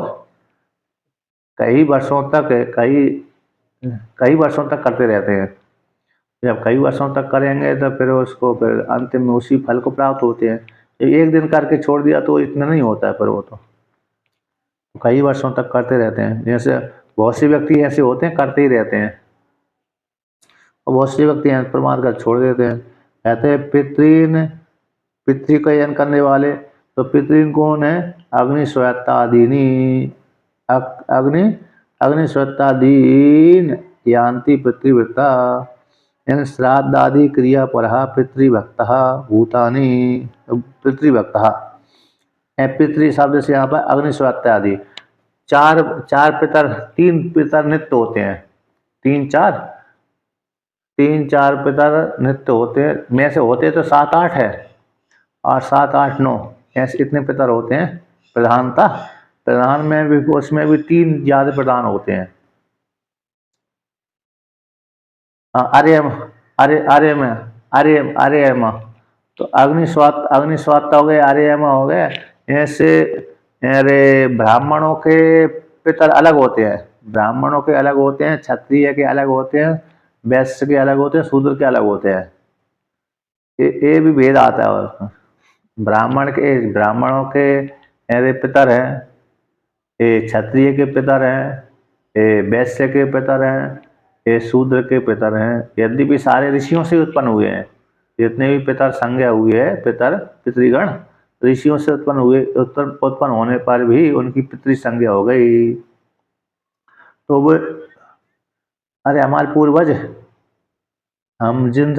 कई वर्षों तक, कई कई वर्षों तक करते रहते हैं। जब कई वर्षों तक करेंगे तो फिर उसको फिर अंतिम में उसी फल को प्राप्त होते हैं। एक दिन करके छोड़ दिया तो इतना नहीं होता है, पर वो तो कई वर्षों तक करते रहते हैं। जैसे बहुत से व्यक्ति ऐसे होते हैं करते ही रहते हैं, और बहुत से व्यक्ति हैं प्रमाद कर छोड़ देते हैं। कहते हैं पितृन, पितृ का यजन करने वाले, तो पितृन कौन है? अग्नि स्वत्तादीनी, अग्नि अग्नि स्वत्तादीन यान्ति पितृवृत्ता, यानी श्राद्ध आदि क्रिया पर पितृभक्त भूतानि, पितृभक्त। पितृ शब्द से यहाँ पर अग्नि स्वत्ता आदि, चार चार पितर, तीन पितर नित्य होते हैं, तीन चार, तीन चार पितर नित्य होते हैं, में से होते तो सात आठ है, और सात आठ नौ, ऐसे इतने पितर होते हैं प्रधानता। प्रधान में भी, उसमें भी तीन ज्यादा प्रधान होते हैं। आर्यम, आर्यम, आर्यम, तो अग्निस्वात्ता हो गए, आर्यम हो गए। ऐसे अरे ब्राह्मणों के पितर अलग होते हैं, ब्राह्मणों के अलग होते हैं, क्षत्रिय के अलग होते हैं, वैश्य के अलग होते हैं, शूद्र के अलग होते हैं। ये भी भेद आता है। और ब्राह्मण के, ब्राह्मणों के अरे पितर हैं, ये क्षत्रिय के पितर हैं, ये वैश्य के पितर हैं, ये शूद्र के पितर हैं। यद्यपि सारे ऋषियों से उत्पन्न हुए हैं, जितने भी पितर संज्ञा हुए हैं, पितर पितृगण ऋषियों से उत्पन्न हुए, उत्पन्न होने पर भी उनकी पितृ संज्ञा हो गई। तो वो, अरे हमारे पूर्वज, हम जिन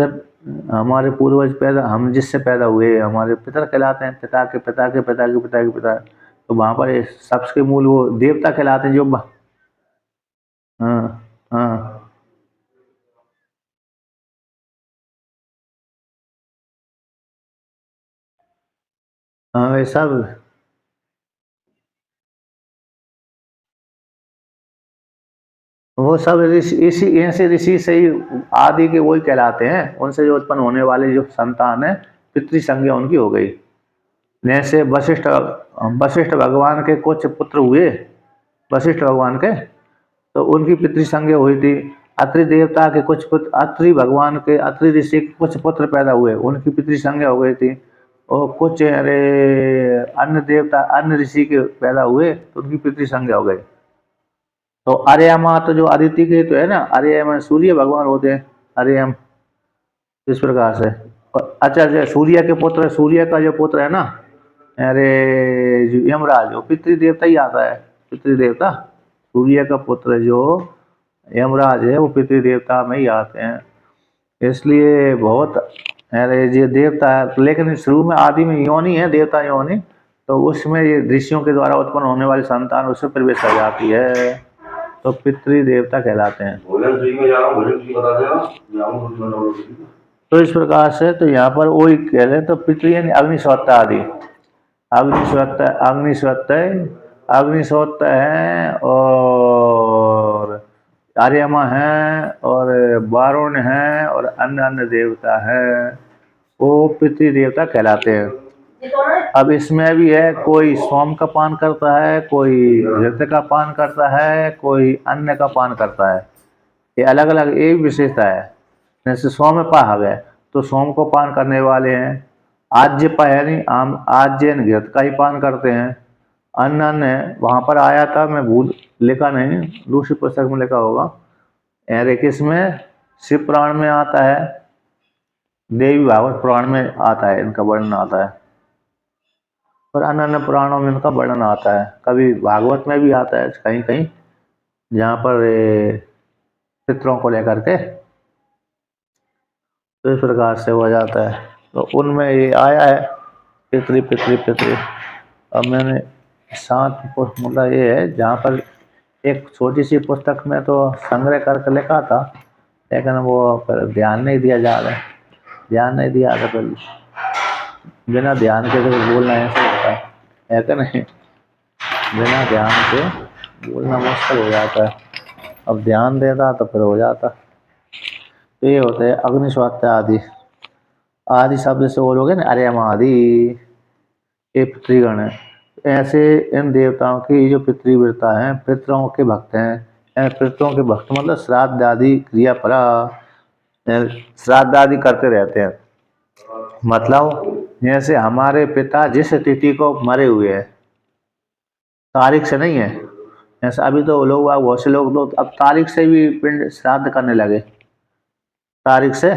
हमारे पूर्वज पैदा, हम जिससे पैदा हुए हमारे पितर कहलाते हैं, पिता के पिता के पिता के पिता के पिता। तो वहां पर सबके मूल वो देवता कहलाते हैं जो हाँ, हाँ, हाँ, ये सब, वो सब ऋषि, इसी ऐसे ऋषि से ही आदि के वही कहलाते हैं, उनसे जो उत्पन्न होने वाले जो संतान है, पितृ संज्ञा उनकी हो गई। जैसे वशिष्ठ, वशिष्ठ भगवान के कुछ पुत्र हुए, वशिष्ठ भगवान के, तो उनकी पितृ संज्ञा हुई थी। अत्रि देवता के कुछ पुत्र, अत्रि भगवान के, अत्रि ऋषि के कुछ पुत्र पैदा हुए, उनकी पितृ संज्ञा हो गई थी। और कुछ अरे अन्य देवता, अन्य ऋषि के पैदा हुए तो उनकी पितृ संज्ञा हो गई। तो आर्यमा तो जो अदिति के तो है ना, आर्यमा सूर्य भगवान होते हैं, आर्यम, इस प्रकार से। अच्छा अच्छा, सूर्य के पुत्र, सूर्य का जो पुत्र है ना, अरे यमराज, वो पितृ देवता ही आता है, पितृ देवता। सूर्य का पुत्र जो यमराज है वो पितृ देवता में ही आते हैं। इसलिए बहुत अरे ये देवता है, लेकिन शुरू में आदि में योनि है, देवता योनि, तो उसमें ये ऋषियों के द्वारा उत्पन्न होने वाली संतान उसमें प्रवेश कर जाती है, तो पितृ देवता कहलाते हैं। तो इस प्रकार से तो यहाँ पर वही कह रहे हैं, तो पितृ यानी अग्निश्वत्ता आदि, अग्निश्वत्ता है और आर्यमा है और वारुण है और अन्य अन्य देवता है, वो पितृ देवता कहलाते हैं। अब इसमें भी है, कोई सोम का पान करता है, कोई घृत का पान करता है, कोई अन्न का पान करता है, ये अलग अलग एक विशेषता है। जैसे सोम पाक है तो सोम को पान करने वाले हैं, आज्य यानी आम आज्य घृत का ही पान करते हैं। अन्न अन्न वहाँ पर आया था, मैं भूल लिखा नहीं, दूसरी पुस्तक में लिखा होगा, अरे किसमें शिव पुराण में आता है, देवी भागवत पुराण में आता है, इनका वर्णन आता है, और अन्य अन्य पुराणों में इनका वर्णन आता है, कभी भागवत में भी आता है कहीं कहीं, जहाँ पर पितरों को लेकर के, तो इस प्रकार से हो जाता है। तो उनमें ये आया है पितृ पितृ पितृ। अब मैंने सात मतलब ये है, जहाँ पर एक छोटी सी पुस्तक में तो संग्रह करके लिखा था, लेकिन वो पर ध्यान नहीं दिया जा रहा है, ध्यान नहीं दिया था, फिर बिना ध्यान के तो बोलना ऐसे होता है कि नहीं, बिना ध्यान के बोलना मुश्किल हो जाता है, अब ध्यान देता तो फिर हो जाता। तो ये होते हैं अग्निश्वत्ता आदि, आदि शब्द से बोलोगे ना, अरे आदि, ये पितृगण है। ऐसे इन देवताओं की जो पितृव्रता हैं, पितरों के भक्त हैं, पितरों के भक्त मतलब श्राद्ध आदि क्रिया परा, श्राद्ध आदि करते रहते हैं। मतलब जैसे हमारे पिता जिस तिथि को मरे हुए हैं, तारीख से नहीं है, ऐसा अभी तो लोग बहुत से लोग तो अब तारीख से भी पिंड श्राद्ध करने लगे, तारीख से,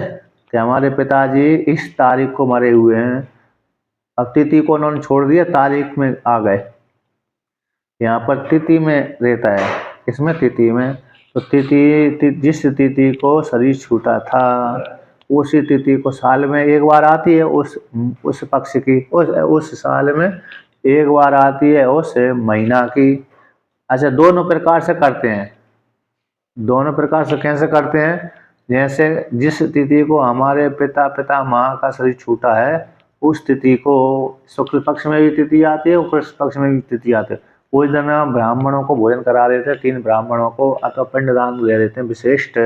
कि हमारे पिताजी इस तारीख को मरे हुए हैं, अब तिथि को उन्होंने छोड़ दिया, तारीख में आ गए, यहाँ पर तिथि में रहता है, इसमें तिथि में, तो तिथि जिस तिथि को शरीर छूटा था उसी तिथि को साल में एक बार आती है, उस पक्ष की, उस साल में एक बार आती है, उस महीना की। अच्छा, दोनों प्रकार से करते हैं, दोनों प्रकार से कैसे करते हैं, जैसे जिस तिथि को हमारे पिता पितामह का शरीर छूटा है, उस तिथि को शुक्ल पक्ष में भी तिथि आती है और कृष्ण पक्ष में भी तिथि आती है, उस दिन ब्राह्मणों को भोजन करा देते हैं, 3 ब्राह्मणों को, अथवा पिंडदान दे देते हैं विशिष्ट,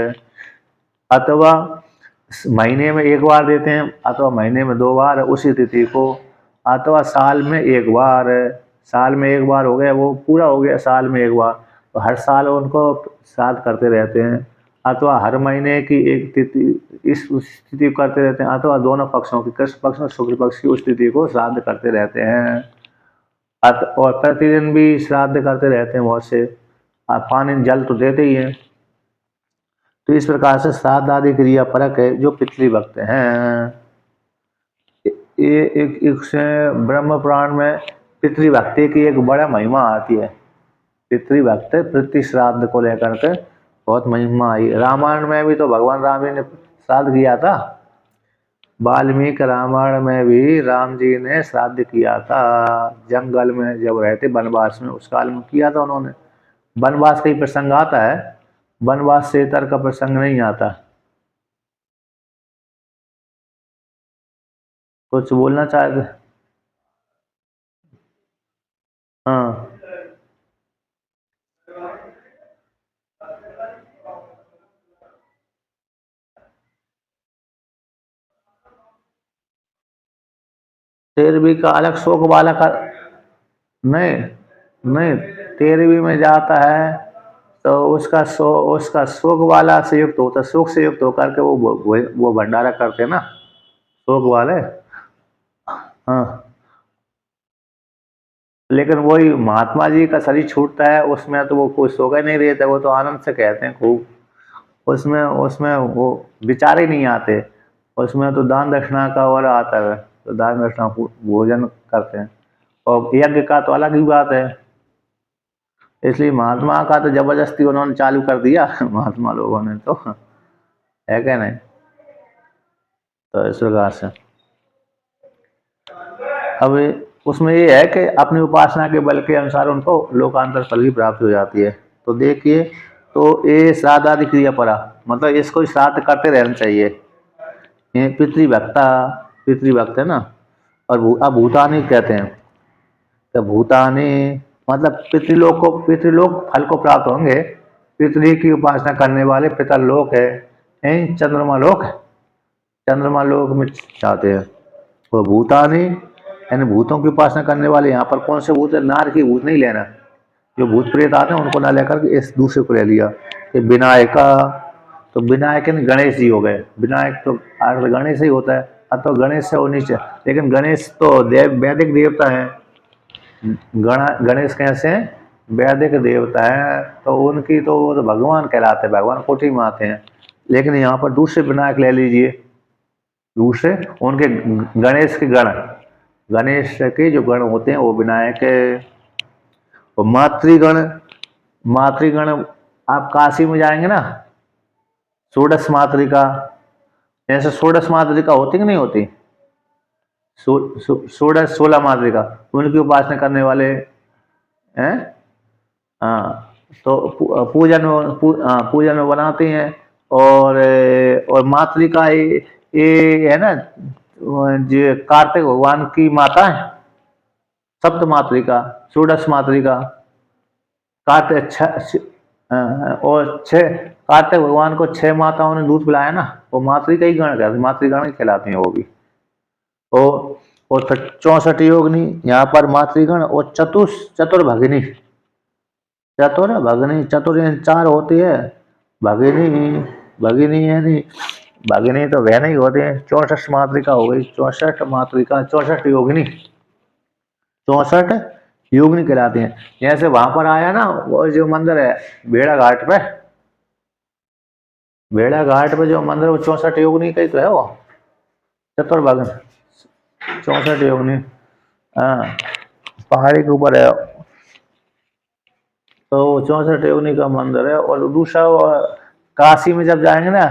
अथवा महीने में एक बार देते हैं, अथवा महीने में 2 बार उसी तिथि को, अथवा साल में एक बार, साल में एक बार हो गया, वो पूरा हो गया साल में एक बार, तो हर साल उनको श्राद्ध करते रहते हैं, अथवा हर महीने की एक तिथि इस उस तिथि को करते रहते हैं, अथवा दोनों पक्षों की, कृष्ण पक्ष और शुक्ल पक्ष की उस तिथि को श्राद्ध करते रहते हैं, और प्रतिदिन भी श्राद्ध करते रहते हैं बहुत से, पानी जल तो देते ही हैं। तो इस प्रकार से श्राद्ध आदि क्रिया परक है जो पितृभक्त हैं। ये एक से ब्रह्म पुराण में पितृभक्ति की एक बड़ा महिमा आती है, पितृभक्त पितृ श्राद्ध को लेकर के बहुत महिमा आई। रामायण में भी तो भगवान राम जी ने श्राद्ध किया था, वाल्मीकि रामायण में भी राम जी ने श्राद्ध किया था, जंगल में जब रहते वनवास में, उस काल में किया था उन्होंने। वनवास का ही प्रसंग आता है, वनवास से इतर का प्रसंग नहीं आता। कुछ बोलना चाहते? हाँ, तेरहवीं का अलग शोक वाला का नहीं, नहीं, 13वीं में जाता है तो उसका शोक वाला से युक्त होता है, शोक से युक्त होकर के वो भंडारा करते हैं ना, शोक वाले। हाँ, लेकिन वही महात्मा जी का शरीर छूटता है, उसमें तो वो कोई शोक ही नहीं रहता, वो तो आनंद से कहते हैं खूब, उसमें उसमें वो विचार ही नहीं आते, उसमें तो दान दक्षिणा का और आता है, तो दान दक्षिणा भोजन करते हैं, और यज्ञ का तो अलग ही बात है। इसलिए महात्मा का तो जबरदस्ती उन्होंने चालू कर दिया महात्मा लोगों ने तो, है क्या नहीं। तो इस प्रकार से अब उसमें ये है कि अपनी उपासना के बल के अनुसार उनको लोकांतर फल की प्राप्ति हो जाती है। तो देखिए, तो ये श्राद्धादि क्रिया परा, मतलब इसको श्राद्ध करते रहना चाहिए। ये पितृभक्त है ना। और अब भूतानी कहते हैं, तो भूतानी मतलब पितृलोक फल को प्राप्त होंगे। पितृ की उपासना करने वाले पितरलोक है, चंद्रमा लोक, चंद्रमा लोक में चाहते हैं। वो भूतानी यानी भूतों की उपासना करने वाले, यहाँ पर कौन से भूत है, नार की भूत नहीं लेना। जो भूत प्रेत आते हैं उनको ना लेकर के इस दूसरे को ले लिया कि विनायका। तो विनायक गणेश जी हो गए। विनायक तो गणेश ही होता है, अथवा गणेश से होनी चाहिए, लेकिन गणेश तो वैदिक देवता है। गणेश कैसे हैं, वैदिक देवता है, तो उनकी तो वो तो भगवान कहलाते हैं, भगवान कोटि में आते हैं। लेकिन यहाँ पर दूसरे विनायक ले लीजिए, दूसरे उनके गणेश के गण, गणेश के जो गण होते हैं वो विनायक है। और मातृगण, मातृगण आप काशी में जाएंगे ना, षोडश मातृका, जैसे षोडश मातृका होती कि नहीं होती, षोडश 16 मातृका, उनकी उपासना करने वाले हैं। हाँ, तो पूजन में बनाते हैं। और मातृका ये है ना, जो कार्तिक भगवान की माता है, सप्त मातृका, षोडश मातृका, कार्तिक और 6 कार्तिक भगवान को 6 माताओं ने दूध पिलाया ना, वो मातृका ही गण कहते, मातृगण ही कहलाती हैं वो भी। और फिर 64 योगिनी, यहाँ पर मातृगण, और चतुर्भगिनी, चतुर यानी 4 होती है। भगिनी, भगिनी यानी भगिनी तो वह नहीं होते हैं। 64 मातृका हो गई, 64 मातृका, 64 योगिनी, 64 योगिनी कहलाती हैं। जैसे वहां पर आया ना, वो जो मंदिर है भेड़ा घाट पे, भेड़ा घाट पे जो मंदिर, वो 64 योगिनी का ही तो है वो, चतुर्भगन 64 योगिनी। हाँ, पहाड़ी के ऊपर है, तो 64 योगिनी का मंदिर है। और दूसरा काशी में जब जाएंगे ना,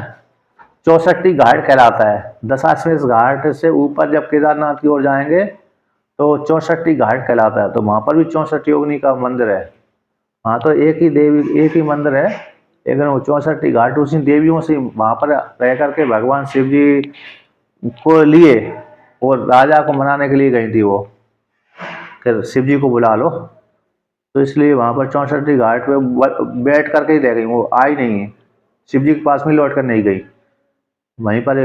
64 घाट कहलाता है। दशाश्वमेध घाट से ऊपर जब केदारनाथ की ओर जाएंगे तो 64 घाट कहलाता है। तो वहां पर भी 64 योगिनी का मंदिर है। हाँ, तो एक ही देवी, एक ही मंदिर है, लेकिन वो 64 घाट उसी देवियों से वहां पर रह करके भगवान शिव जी को लिए, और राजा को मनाने के लिए गई थी वो, फिर शिव जी को बुला लो, तो इसलिए वहां पर 64 घाट पे बैठ करके ही रह गई, वो आई नहीं है, शिव जी के पास में लौट कर नहीं गई, वहीं पर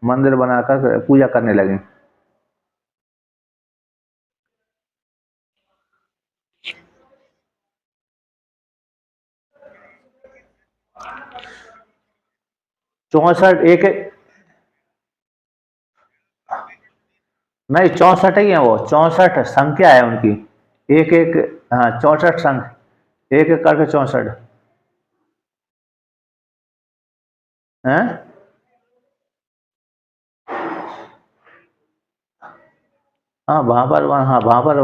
मंदिर बनाकर पूजा करने लगे। चौसठ एक, नहीं 64 ही है वो, 64 संख्या है उनकी, एक एक, हाँ 64 संख्या, एक एक करके 64 है। हाँ वहां पर, हाँ वहां पर,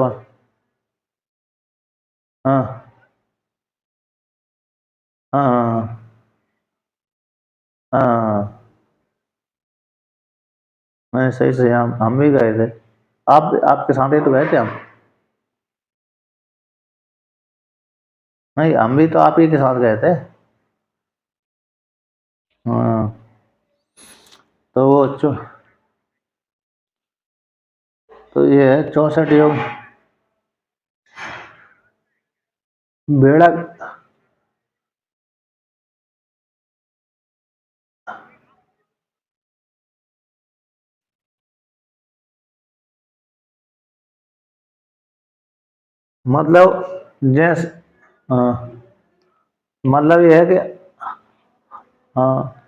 हाँ हाँ हाँ, नहीं सही सही, हम भी गए थे। आप आपके साथ ही तो गए थे हम। नहीं, हम भी तो आप ही के साथ गए थे। हाँ, तो वो तो ये है 64 योग बेड़ा, मतलब जैसे, हाँ, मतलब ये है कि, हाँ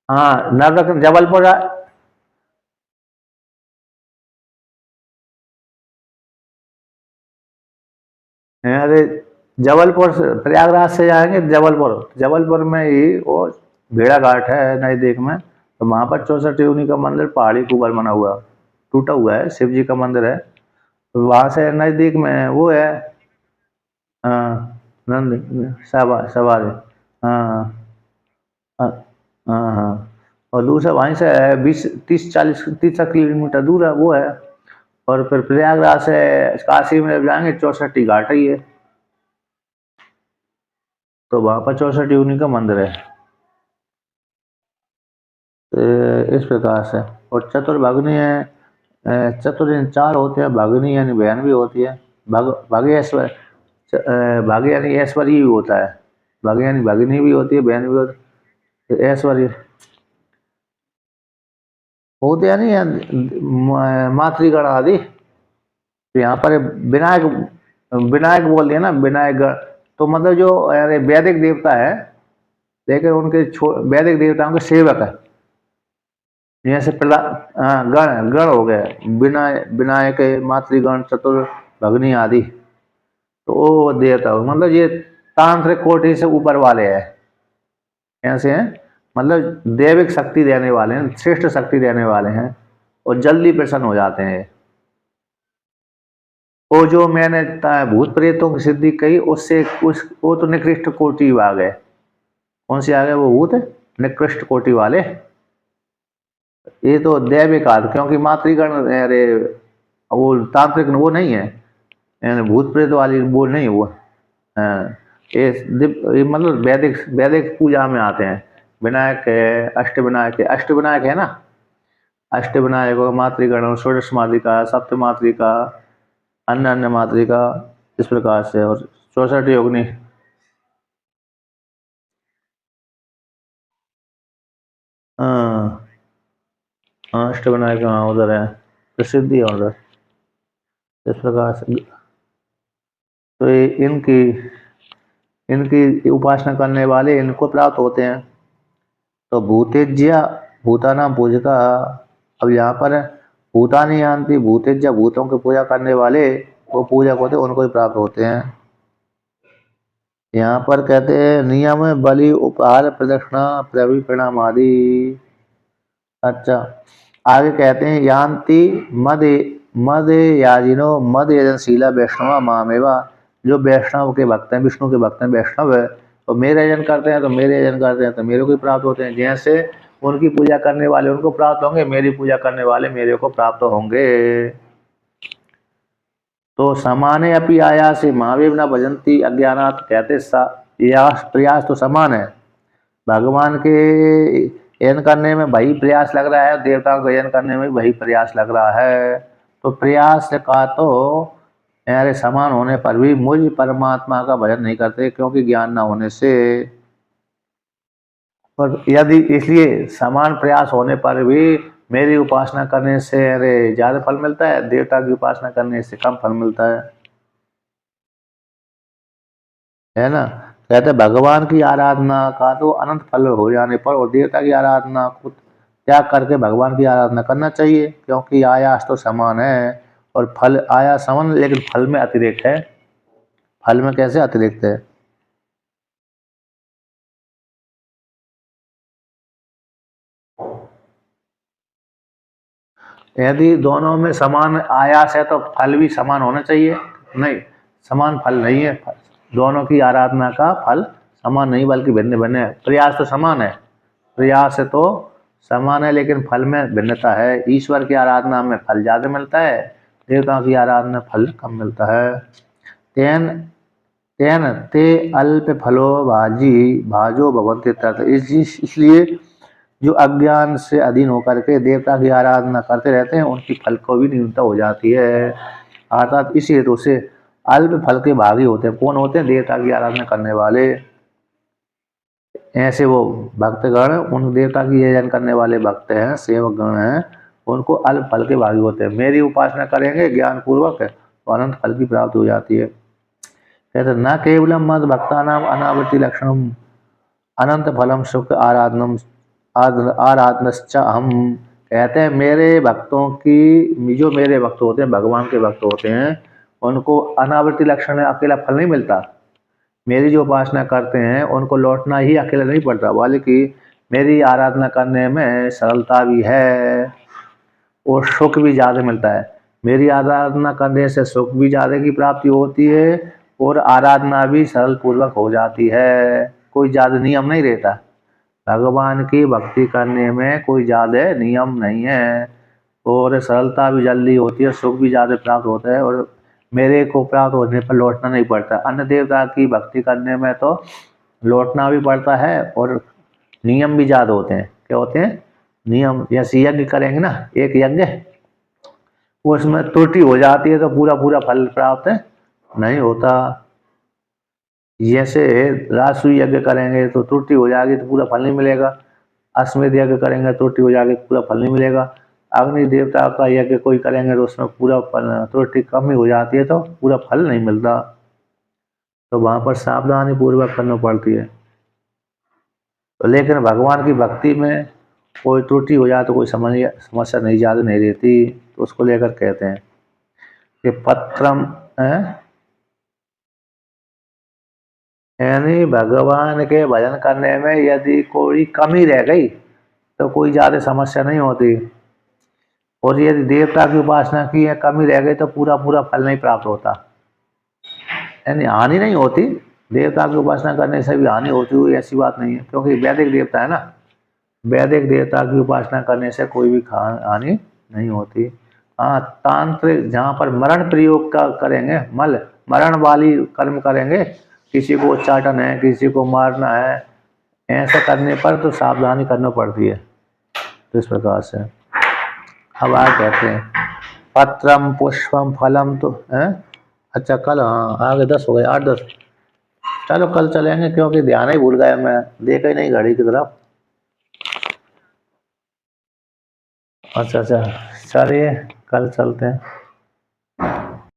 हाँ, नवरत्न जबलपुर अरे जबलपुर से, प्रयागराज से जाएंगे जबलपुर, जबलपुर में ही वो भेड़ा घाट है नजदीक में, तो वहां पर 64 योगिनी का मंदिर पहाड़ी के ऊपर बना हुआ, टूटा हुआ है, शिव जी का मंदिर है। तो वहां से नजदीक में वो है, हाँ, नंद सवारी, हाँ हाँ हाँ हाँ। और दूसरा वहीं से 20 30 40 30 किलोमीटर दूर है वो है। और फिर प्रयागराज से काशी में जब जाएंगे 64 घाट ही है, तो वहां पर 64 उन्हीं का मंदिर है। तो इस प्रकार से। और चतुर्भगनी है, चतुर चार होते हैं, भगनी यानी बहन भी होती है। भाग्येश्वर, भाग्य यानी ऐश्वर्य भी होता है। भाग्य यानी भगनी भी होती है, बहन भी होती है। तो ऐश्वर्य होते हैं नहीं मातृगण आदि। तो यहाँ पर विनायक, विनायक बोल दिया ना, विनायक गण। तो मतलब जो अरे वैदिक देवता है, लेकिन उनके वैदिक देवताओं के सेवक है। जैसे हाँ, गण गण हो गए, विनायक, मातृगण, चतुर, भगनी आदि। तो वो देवता हो, मतलब ये तांत्रिक कोटि से ऊपर वाले हैं। ऐसे हैं, मतलब दैविक शक्ति देने वाले हैं, श्रेष्ठ शक्ति देने वाले हैं, और जल्दी प्रसन्न हो जाते हैं। वो जो मैंने भूत प्रेतों की सिद्धि कही, उससे उस वो तो निकृष्ट कोटि आ गए। कौन से आ गए वो भूत? निकृष्ट कोटि वाले। ये तो दैविक आदि, क्योंकि मातृगण अरे वो तांत्रिक वो नहीं है, यानी भूत प्रेत वाली वो नहीं है वो। हाँ, ये मतलब वैदिक वैदिक पूजा में आते हैं। विनायक है, अष्टविनायक है, अष्टविनायक है ना, अष्टविनायक और मातृगण और षोडश मातृका, सप्त मातृका, अन्य अन्य मातृका, इस प्रकार से। और 64 योगिनी। हाँ हाँ, अष्टविनायक हाँ उधर है, प्रसिद्धि है उधर, इस प्रकार से। तो ये इनकी इनकी उपासना करने वाले इनको प्राप्त होते हैं। तो भूतेज्य भूतानां पूजिका। अब यहाँ पर भूतानी यान्ति भूतेज्य, भूतों की पूजा करने वाले वो पूजक होते हैं, उनको ही प्राप्त होते हैं। यहाँ पर कहते हैं नियम बलि उपहार प्रदक्षिणा प्रवि प्रणाम आदि। अच्छा, आगे कहते हैं यान्ति मद मद याजिनो मद यजनशीला वैष्णवा मामेवा। जो वैष्णव के भक्त हैं, विष्णु के भक्त हैं, वैष्णव है, तो मेरे यजन करते हैं, तो मेरे यजन करते हैं तो मेरे को ही प्राप्त होते हैं। जैसे उनकी पूजा करने वाले उनको प्राप्त होंगे, मेरी पूजा करने वाले मेरे को प्राप्त होंगे। तो समाने अपि आयासे महावीर न भजंती अज्ञानात। कहते प्रयास तो समान है। भगवान के यजन करने में वही प्रयास लग रहा है, देवताओं का यजन करने में वही प्रयास लग रहा है। तो प्रयास का तो यारे समान होने पर भी मुझ परमात्मा का भजन नहीं करते, क्योंकि ज्ञान न होने से। और यदि इसलिए समान प्रयास होने पर भी मेरी उपासना करने से अरे ज्यादा फल मिलता है, देवता की उपासना करने से कम फल मिलता है ना। कहते भगवान की आराधना का तो अनंत फल हो जाने पर, और देवता की आराधना को त्याग करके भगवान की आराधना करना चाहिए, क्योंकि आयास तो समान है। और फल आयास समान, लेकिन फल में अतिरिक्त है। फल में कैसे अतिरिक्त है? यदि दोनों में समान आयास है तो फल भी समान होना चाहिए। नहीं, समान फल नहीं है। दोनों की आराधना का फल समान नहीं, बल्कि भिन्न भिन्न है। प्रयास तो समान है, प्रयास तो समान है, लेकिन फल में भिन्नता है। ईश्वर की आराधना में फल ज्यादा मिलता है, देवताओं की आराधना में फल कम मिलता है। तेन तेन ते अल्प फलो भाजी भाजो भगवंती तत्। इसलिए जो अज्ञान से अधीन होकर के देवता की आराधना करते रहते हैं, उनकी फल को भी न्यूनता हो जाती है। अर्थात इसी हेतु से अल्प फल के भागी होते हैं। कौन होते हैं? देवता की आराधना करने वाले। ऐसे वो भक्तगण, उन देवता की यजन करने वाले भक्त हैं, सेवक गण हैं, उनको अल्प फल के भागी होते हैं। मेरी उपासना करेंगे ज्ञान पूर्वक तो अनंत फल की प्राप्ति हो जाती है। कहते न केवलम मद भक्ता नाम अनावृत्ति लक्षणम अनंत फलम सुख आराधनम आराधनश्च हम। कहते हैं मेरे भक्तों की, जो मेरे भक्त होते हैं, भगवान के भक्त होते हैं, उनको अनावृत्ति लक्षण अकेला फल नहीं मिलता। मेरी जो उपासना करते हैं उनको लौटना ही अकेला नहीं पड़ता, बल्कि मेरी आराधना करने में सरलता भी है और सुख भी ज़्यादा मिलता है। मेरी आराधना करने से सुख भी ज़्यादा की प्राप्ति होती है, और आराधना भी सरल पूर्वक हो जाती है। कोई ज़्यादा नियम नहीं रहता। भगवान की भक्ति करने में कोई ज़्यादा नियम नहीं है और सरलता भी जल्दी होती है, सुख भी ज़्यादा प्राप्त होता है और मेरे को प्राप्त होने पर लौटना नहीं पड़ता। अन्य देवता की भक्ति करने में तो लौटना भी पड़ता है और नियम भी ज़्यादा होते हैं। क्या होते हैं? नियम। जैसे यज्ञ करेंगे ना, एक यज्ञ, उसमें त्रुटि हो जाती है तो पूरा पूरा फल प्राप्त नहीं होता। जैसे राजसूय यज्ञ करेंगे तो त्रुटि हो जाएगी तो पूरा फल नहीं मिलेगा, अश्वमेध यज्ञ करेंगे त्रुटि हो जाएगी पूरा फल नहीं मिलेगा, अग्नि देवता का यज्ञ कोई करेंगे तो उसमें पूरा फल, त्रुटि कम ही हो जाती है तो पूरा फल नहीं मिलता। तो वहाँ पर सावधानी पूर्वक करना पड़ती है। तो लेकिन भगवान की भक्ति में कोई त्रुटि हो जाए तो कोई समस्या नहीं, ज़्यादा नहीं रहती। तो उसको लेकर कहते हैं कि पत्रम यानी भगवान के भजन करने में यदि कोई कमी रह गई तो कोई ज़्यादा समस्या नहीं होती, और यदि देवता की उपासना की है कमी रह गई तो पूरा पूरा फल नहीं प्राप्त होता, यानी हानि नहीं होती। देवता की उपासना करने से भी हानि होती हुई ऐसी बात नहीं है, क्योंकि वैदिक देवता है ना, वैदिक देवता की उपासना करने से कोई भी हानि नहीं होती। हाँ, तांत्रिक जहाँ पर मरण प्रयोग का करेंगे, मरण वाली कर्म करेंगे, किसी को चाटन है, किसी को मारना है, ऐसा करने पर तो सावधानी करना पड़ती है। तो इस प्रकार से अब आगे कहते हैं पत्रम पुष्पम फलम तो है। अच्छा कल, हाँ आगे 10 हो गए, 8-10। चलो कल चलेंगे, क्योंकि ध्यान ही भूल गया, मैं देखा ही नहीं घड़ी की तरफ। अच्छा चलिए कल चलते हैं।